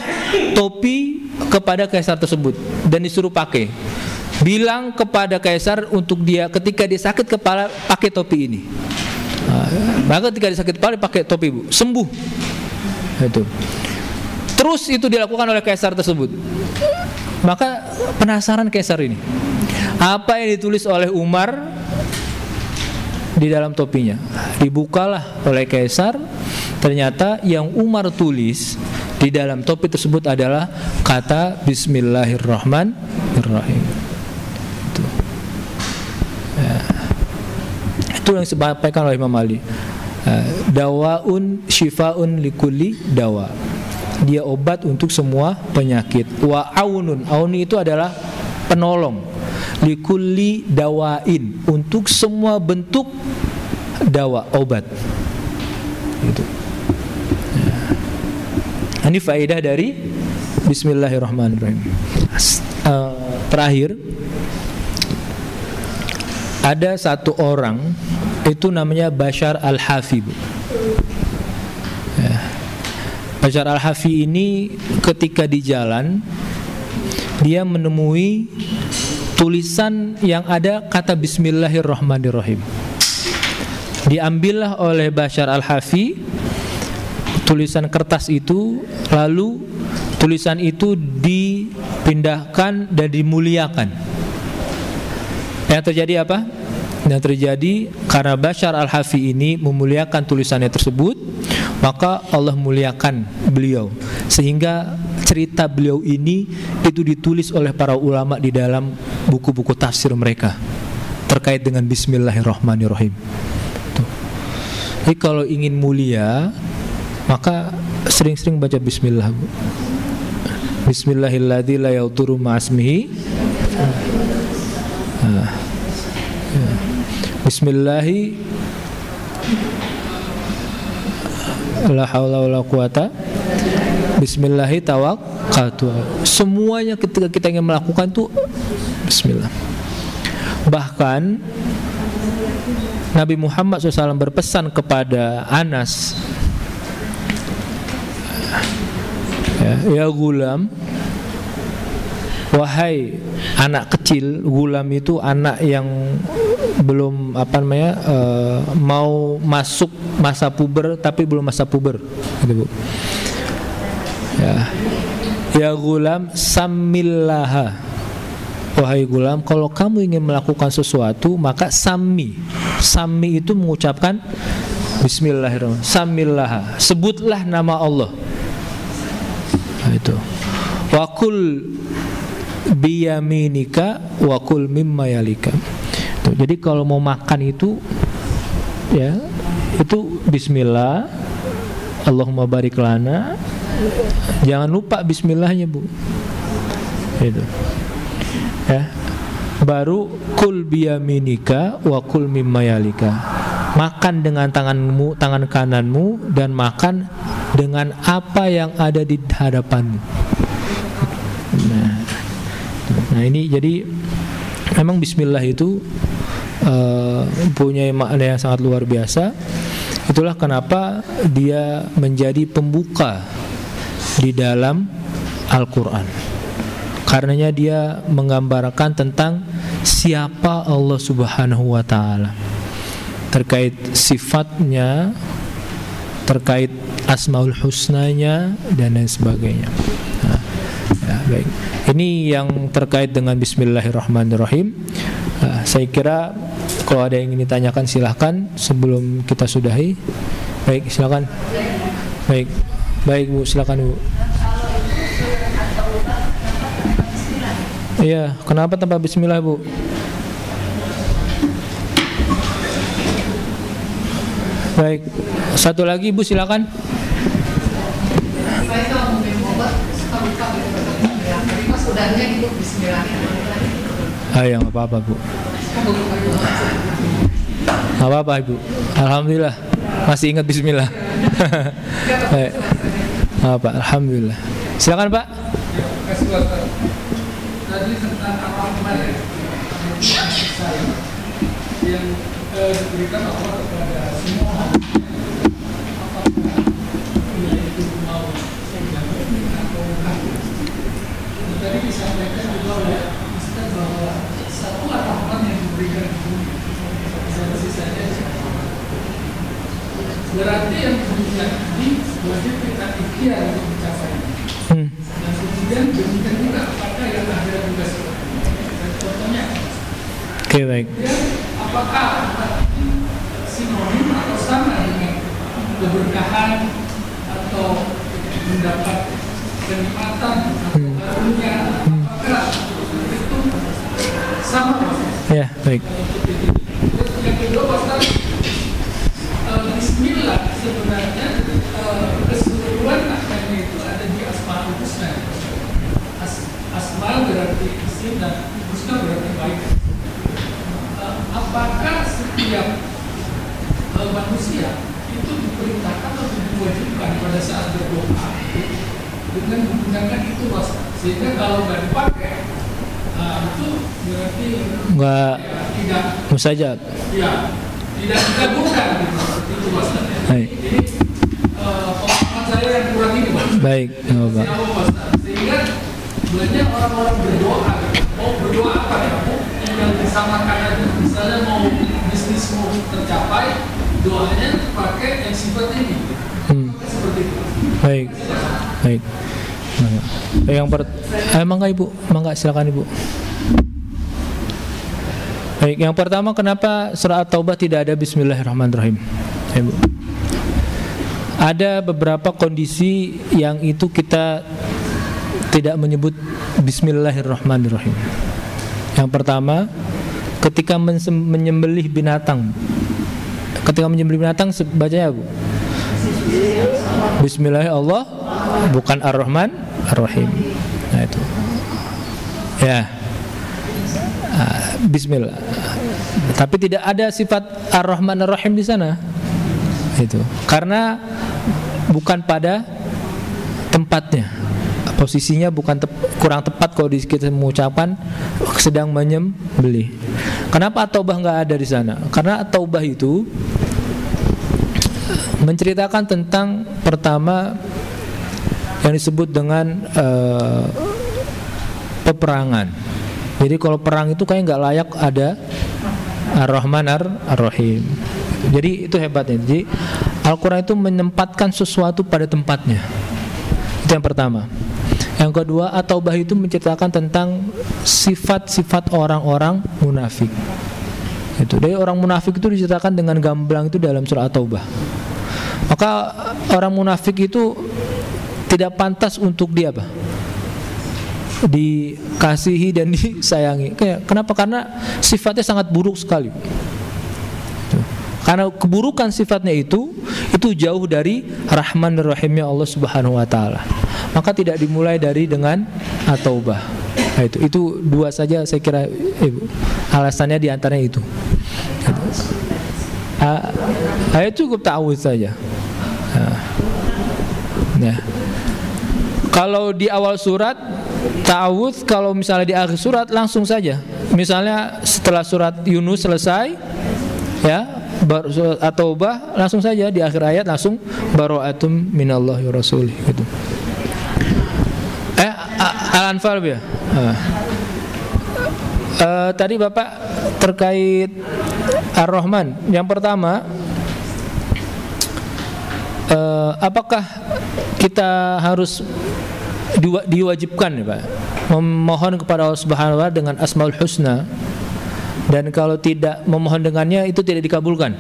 topi kepada kaisar tersebut dan disuruh pakai. Bilang kepada kaisar untuk dia ketika dia sakit kepala pakai topi ini. Maka ketika dia sakit kepala pakai topi, Bu, sembuh. Itu. Terus itu dilakukan oleh kaisar tersebut. Maka penasaran kaisar ini. Apa yang ditulis oleh Umar di dalam topinya? Dibukalah oleh kaisar. Ternyata yang Umar tulis di dalam topi tersebut adalah kata Bismillahirrahmanirrahim. Itu yang disampaikan oleh Imam Ali. Dawaun syifaun likulli dawa. Dia obat untuk semua penyakit. Wa aunun, auni itu adalah penolong. Likulli dawain, untuk semua bentuk dawa, obat. Gitu. Ini faedah dari Bismillahirrahmanirrahim. Terakhir, ada satu orang itu namanya Bashar Al-Hafi. Bashar Al-Hafi ini ketika di jalan dia menemui tulisan yang ada kata Bismillahirrahmanirrahim. Diambillah oleh Bashar Al-Hafi tulisan kertas itu, lalu tulisan itu dipindahkan dan dimuliakan. Yang terjadi apa? Yang terjadi karena Bashar Al-Hafi ini memuliakan tulisannya tersebut, maka Allah muliakan beliau, sehingga cerita beliau ini itu ditulis oleh para ulama di dalam buku-buku tafsir mereka terkait dengan Bismillahirrahmanirrahim. Tuh. Jadi kalau ingin mulia, maka sering-sering baca Bismillah. Bismillahilladzi la yadurru ma'asmihi. Bismillahi la haula wala quwata. Bismillahi tawakkaltu. Semuanya ketika kita ingin melakukan itu Bismillah. Bahkan Nabi Muhammad SAW berpesan kepada Anas, ya gulam, wahai anak kecil. Gulam itu anak yang belum mau masuk masa puber tapi belum masa puber, gitu, Bu. Ya gulam samillaha, wahai gulam, kalau kamu ingin melakukan sesuatu maka sami itu mengucapkan Bismillahirrahmanirrahim. Samillaha, sebutlah nama Allah. Itu wakul biyaminika wakul mimma yalika. Jadi kalau mau makan itu, ya, itu Bismillah, Allahumma barik lana, jangan lupa Bismillahnya, Bu. Itu, ya. Baru kul biyaminika wakul mimma yalika, makan dengan tanganmu, tangan kananmu, dan makan dengan apa yang ada di hadapanmu. Nah ini jadi memang Bismillah itu punya makna yang sangat luar biasa. Itulah kenapa dia menjadi pembuka di dalam Al-Quran. Karenanya dia menggambarkan tentang siapa Allah Subhanahu wa Ta'ala, terkait sifatnya, terkait Asmaul Husnanya, dan lain sebagainya. Nah, ya, baik. Ini yang terkait dengan Bismillahirrahmanirrahim. Saya kira kalau ada yang ingin ditanyakan silahkan sebelum kita sudahi. Baik, silakan. Baik Bu, silakan Bu. Iya, kenapa tanpa Bismillah, Bu? Baik, satu lagi Bu, silakan. Ya nggak apa-apa Bu. Nggak apa-apa Ibu. Alhamdulillah masih ingat Bismillah. Baik. Apa? Alhamdulillah. Silakan Pak. Tadi tentang amal kemarin yang diberikan Allah kepada semua tadi disampaikan juga oleh Ustaz bahwa satu rahmat yang diberikan di bumi, sisa-sisanya berarti yang demikian ini wajib kita ikhtiar untuk mencapainya. Dan kemudian demikian juga apakah yang ada juga seperti ini. Dan contohnya, Oke, baik. kemudian apakah sinonim atau sama dengan keberkahan atau mendapat kenikmatan atau karunia, apakah itu sama Pak? Ya, baik. Terus yang kedua Pak, Bismillah sebenarnya keseluruhan maknanya itu ada di Asmaul Husna. Asma berarti isim dan Husna berarti baik. Apakah setiap manusia itu diperintahkan atau diwajibkan pada saat berdoa dengan menggunakan itu Mas? Sehingga kalau nggak dipakai itu berarti Enggak tidak mustajab. ya tidak dikabulkan gitu, seperti itu Mas. Baik. Jadi pemahaman saya yang kurang ini Mas. Baik, ya, Pak. Sehingga banyak orang-orang berdoa, mau berdoa apa ya? Yang disamakan aja, misalnya mau bisnismu tercapai, doanya pakai yang sifat ini. Seperti itu. Baik. Baik. Mangga Ibu, mangga silakan Ibu. Baik, yang pertama kenapa surah At-Taubah tidak ada Bismillahirrahmanirrahim? Ibu. Ada beberapa kondisi yang itu kita tidak menyebut Bismillahirrahmanirrahim. Yang pertama, ketika menyembelih binatang. Ketika menyembelih binatang bacanya Bu. Bismillahirrahmanirrahim, bukan Ar-Rahman Ar-Rahim. Nah itu. Ya. Bismillah. Tapi tidak ada sifat Ar-Rahman Ar-Rahim di sana. Itu. Karena bukan pada tempatnya. Posisinya bukan kurang tepat kalau kita mengucapkan sedang menyembelih. Kenapa At-Taubah nggak ada di sana? Karena At-Taubah itu menceritakan tentang pertama yang disebut dengan peperangan. Jadi kalau perang itu kayak nggak layak ada Ar-Rahman Ar-Rahim. Jadi itu hebatnya. Jadi Al-Quran itu menempatkan sesuatu pada tempatnya. Itu yang pertama. Yang kedua, At-Taubah itu menceritakan tentang sifat-sifat orang-orang munafik. Itu. Dari orang munafik itu diceritakan dengan gamblang itu dalam surah At-Taubah. Maka orang munafik itu tidak pantas untuk dia apa? Dikasihi dan disayangi. Kenapa? Karena sifatnya sangat buruk sekali. Karena keburukan sifatnya itu jauh dari Rahman dan Rahimnya Allah Subhanahu wa taala. Maka tidak dimulai dari dengan At-Taubah. Nah, itu dua saja saya kira Ibu. Alasannya di antaranya itu. Cukup ta'awudz saja. Nah. Kalau di awal surat ta'awudz, kalau misalnya di akhir surat langsung saja. Misalnya setelah surat Yunus selesai, ya, baru surat At-Taubah langsung saja di akhir ayat langsung bara'atum minallahi wa rasulih gitu. Al-Anfal ya. Tadi Bapak terkait Ar-Rahman. Yang pertama, apakah kita harus diwajibkan ya Pak memohon kepada Allah Subhanahu wa taala dengan Asmaul Husna, dan kalau tidak memohon dengannya itu tidak dikabulkan?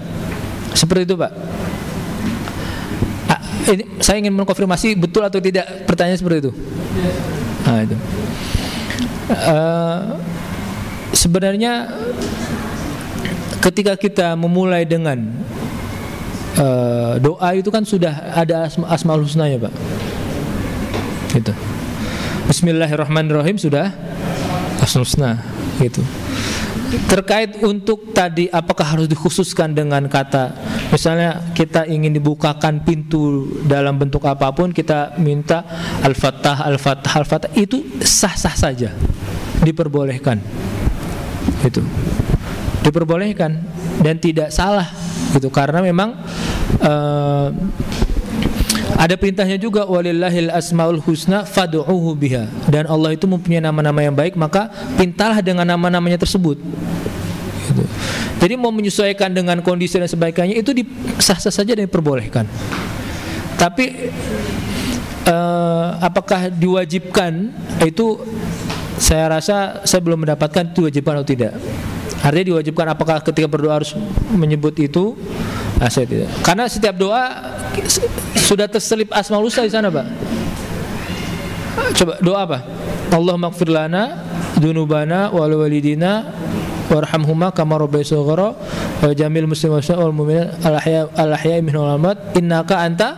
Seperti itu Pak. Ini saya ingin mengkonfirmasi betul atau tidak pertanyaan seperti itu. Nah, itu. Sebenarnya ketika kita memulai dengan doa itu kan sudah ada Asmaul Husnanya Pak. Gitu. Bismillahirrahmanirrahim sudah Asmaul Husna gitu. Terkait untuk tadi apakah harus dikhususkan dengan kata, misalnya kita ingin dibukakan pintu dalam bentuk apapun, kita minta Al-Fattah, Al-Fattah, Al-Fattah, itu sah-sah saja, diperbolehkan gitu. Diperbolehkan dan tidak salah gitu, karena memang Ada perintahnya juga, walillahil asmaul husna fad'uhu biha. Dan Allah itu mempunyai nama-nama yang baik, maka pintalah dengan nama-namanya tersebut. Gitu. Jadi mau menyesuaikan dengan kondisi dan sebagainya itu sah-sah saja dan diperbolehkan. Tapi apakah diwajibkan, itu saya rasa saya belum mendapatkan itu diwajibkan atau tidak. Artinya diwajibkan apakah ketika berdoa harus menyebut itu? Saya tidak. Karena setiap doa sudah terselip asmaul husna di sana, Pak. Coba doa apa? Allahumma ighfir lana dzunubana wal walidina warhamhuma kama rabbayana shaghara wa jamil muslimin wal mu'minat al ahya'i minhum wal amwat innaka anta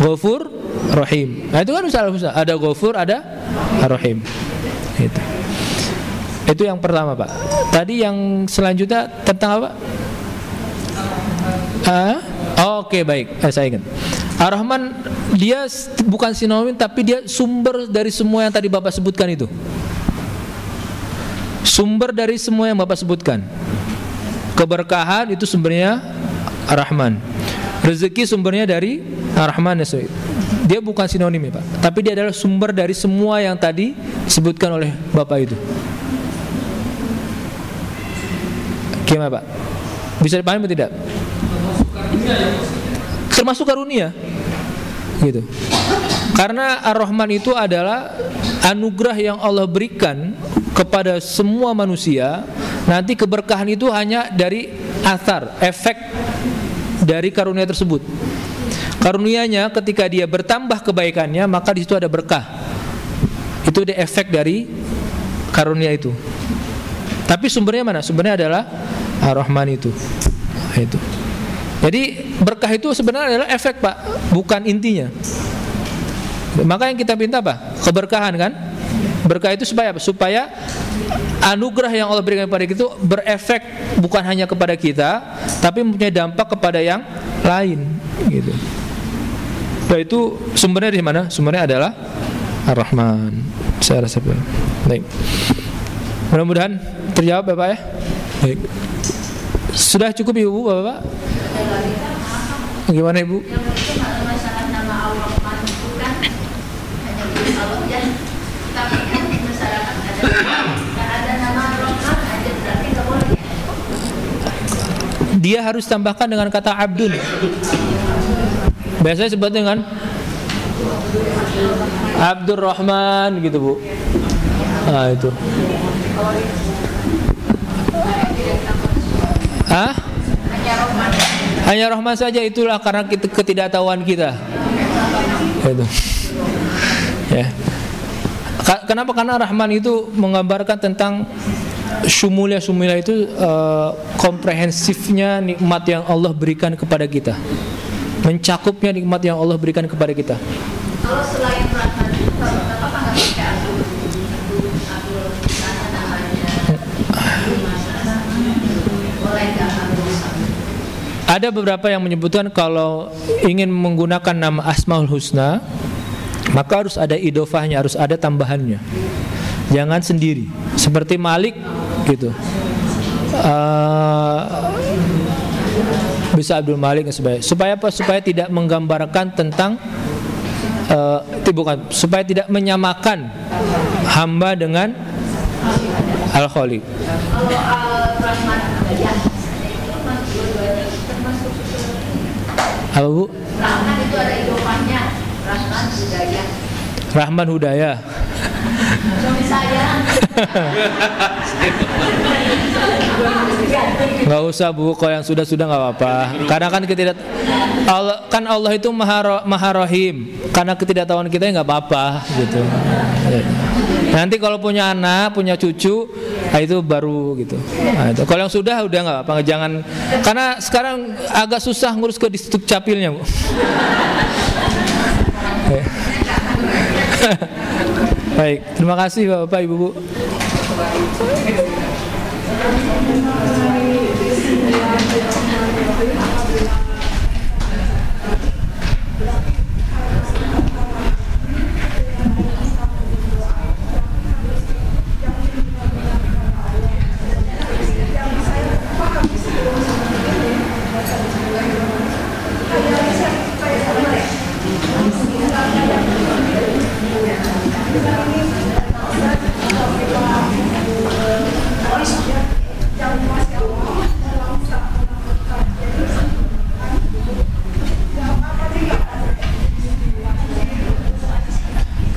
ghafur rahim. Nah itu kan asmaul husna. Ada ghafur, ada rahim. Itu yang pertama, Pak. Tadi yang selanjutnya tentang apa? Oke, baik. Saya ingat. Ar-Rahman dia bukan sinonim, tapi dia sumber dari semua yang tadi Bapak sebutkan itu. Sumber dari semua yang Bapak sebutkan. Keberkahan itu sumbernya Ar-Rahman. Rezeki sumbernya dari Ar-Rahman. Dia bukan sinonim ya, Pak. Tapi dia adalah sumber dari semua yang tadi disebutkan oleh Bapak itu. Gimana, Pak? Bisa dipahami atau tidak? Termasuk karunia. Gitu. Karena Ar-Rahman itu adalah anugerah yang Allah berikan kepada semua manusia. Nanti keberkahan itu hanya dari athar, efek dari karunia tersebut. Karunianya ketika dia bertambah kebaikannya, maka di situ ada berkah. Itu dia efek dari karunia itu. Tapi sumbernya mana? Sumbernya adalah Ar-Rahman itu. Itu. Jadi berkah itu sebenarnya adalah efek, Pak, bukan intinya. Maka yang kita minta apa? Keberkahan kan? Berkah itu supaya apa? Supaya anugerah yang Allah berikan kepada kita itu berefek bukan hanya kepada kita, tapi mempunyai dampak kepada yang lain, gitu. Nah itu sumbernya di mana? Sumbernya adalah Ar-Rahman. Saya rasa baik. Mudah-mudahan terjawab, Bapak ya. Baik. Sudah cukup Ibu, Bapak? Gimana Ibu? Yang penting masalah nama Ar-Rahman itu kan hanya milik Allah ya. Tapi kan masyarakat ada nama Ar-Rahman aja berarti nggak boleh ya. Dia harus tambahkan dengan kata Abdun. Biasanya sebut dengan Abdurrahman gitu, Bu. Nah itu. Hanya Rahman saja, itulah karena ketidaktahuan kita. Itu. Ya. Kenapa? Karena Rahman itu menggambarkan tentang syumulia itu komprehensifnya nikmat yang Allah berikan kepada kita. Mencakupnya nikmat yang Allah berikan kepada kita. Kalau selain Rahman itu apa nggak pakai Abdul namanya? Boleh nggak Abdul? Ada beberapa yang menyebutkan kalau ingin menggunakan nama Asmaul Husna, maka harus ada idofahnya, harus ada tambahannya. Jangan sendiri. Seperti Malik gitu. Bisa Abdul Malik supaya apa? Supaya tidak menggambarkan tentang supaya tidak menyamakan hamba dengan Al-Khaliq. Kalau Al-Rahman ya, apa Bu? Rahman itu ada idofahnya, Rahman Hudayah. Rahman Hudayah. Suami saya. Nggak usah Bu, kalau yang sudah nggak apa-apa. Karena kan Allah itu maha rahim. Karena ketidaktahuan kita nggak apa-apa gitu. Nanti kalau punya anak, punya cucu, nah itu baru gitu. Nah, itu. Kalau yang sudah udah nggak apa-apa. Jangan, karena sekarang agak susah ngurus ke distrik capilnya Bu. Baik, terima kasih Bapak Ibu.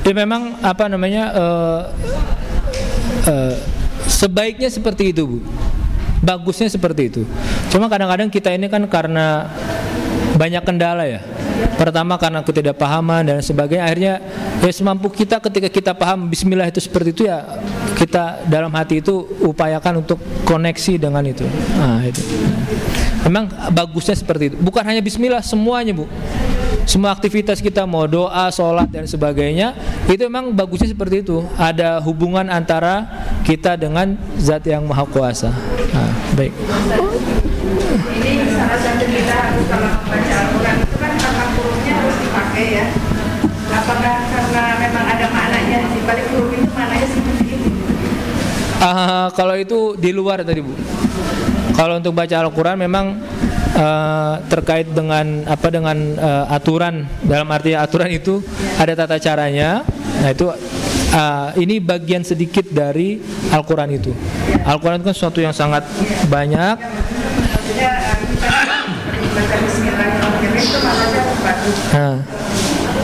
Ya memang apa namanya sebaiknya seperti itu, Bu. Bagusnya seperti itu. Cuma kadang-kadang kita ini kan karena banyak kendala ya. Pertama karena ketidakpahaman dan sebagainya, akhirnya ya semampu kita ketika kita paham bismillah itu seperti itu ya kita dalam hati itu upayakan untuk koneksi dengan itu. Nah, itu. Memang bagusnya seperti itu. Bukan hanya bismillah, semuanya, Bu. Semua aktivitas kita mau doa, sholat dan sebagainya itu memang bagusnya seperti itu. Ada hubungan antara kita dengan Zat yang Maha Kuasa. Nah, baik. Ini salah satu kita harus kalau membaca Al-Quran itu kan kata hurufnya harus dipakai ya. Apakah karena memang ada maknanya di balik huruf itu maknanya seperti itu? Kalau itu di luar tadi, Bu. Kalau untuk baca Al-Quran memang terkait dengan apa dengan aturan, dalam arti aturan itu ada tata caranya. Nah itu ini bagian sedikit dari Al-Quran itu. Al-Quran itu kan sesuatu yang sangat banyak. Maksudnya kita baca Bismillahirrahmanirrahim itu maknanya bagus.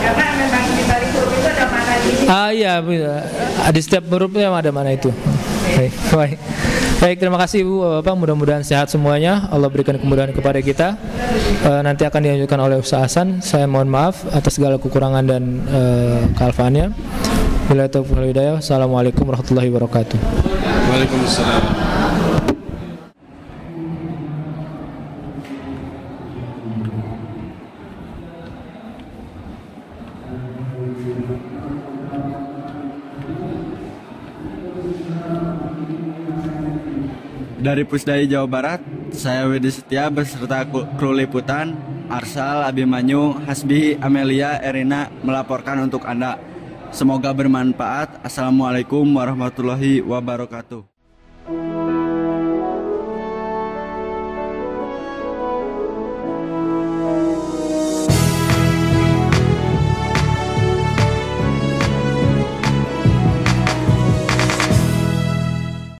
Karena memang di balik huruf itu ada makna ini. Iya, di setiap hurufnya ada makna itu. Baik. Baik, terima kasih Ibu Bapak, mudah-mudahan sehat semuanya. Allah berikan kemudahan kepada kita. Nanti akan dilanjutkan oleh Ustaz Hasan. Saya mohon maaf atas segala kekurangan dan kealfaannya. Bila taufiq wal hidayah. Assalamualaikum warahmatullahi wabarakatuh. Waalaikumsalam. Dari Pusdai Jawa Barat, saya Widi Setia beserta kru liputan Arsal, Abimanyu, Hasbi, Amelia, Erina melaporkan untuk Anda. Semoga bermanfaat. Assalamualaikum warahmatullahi wabarakatuh.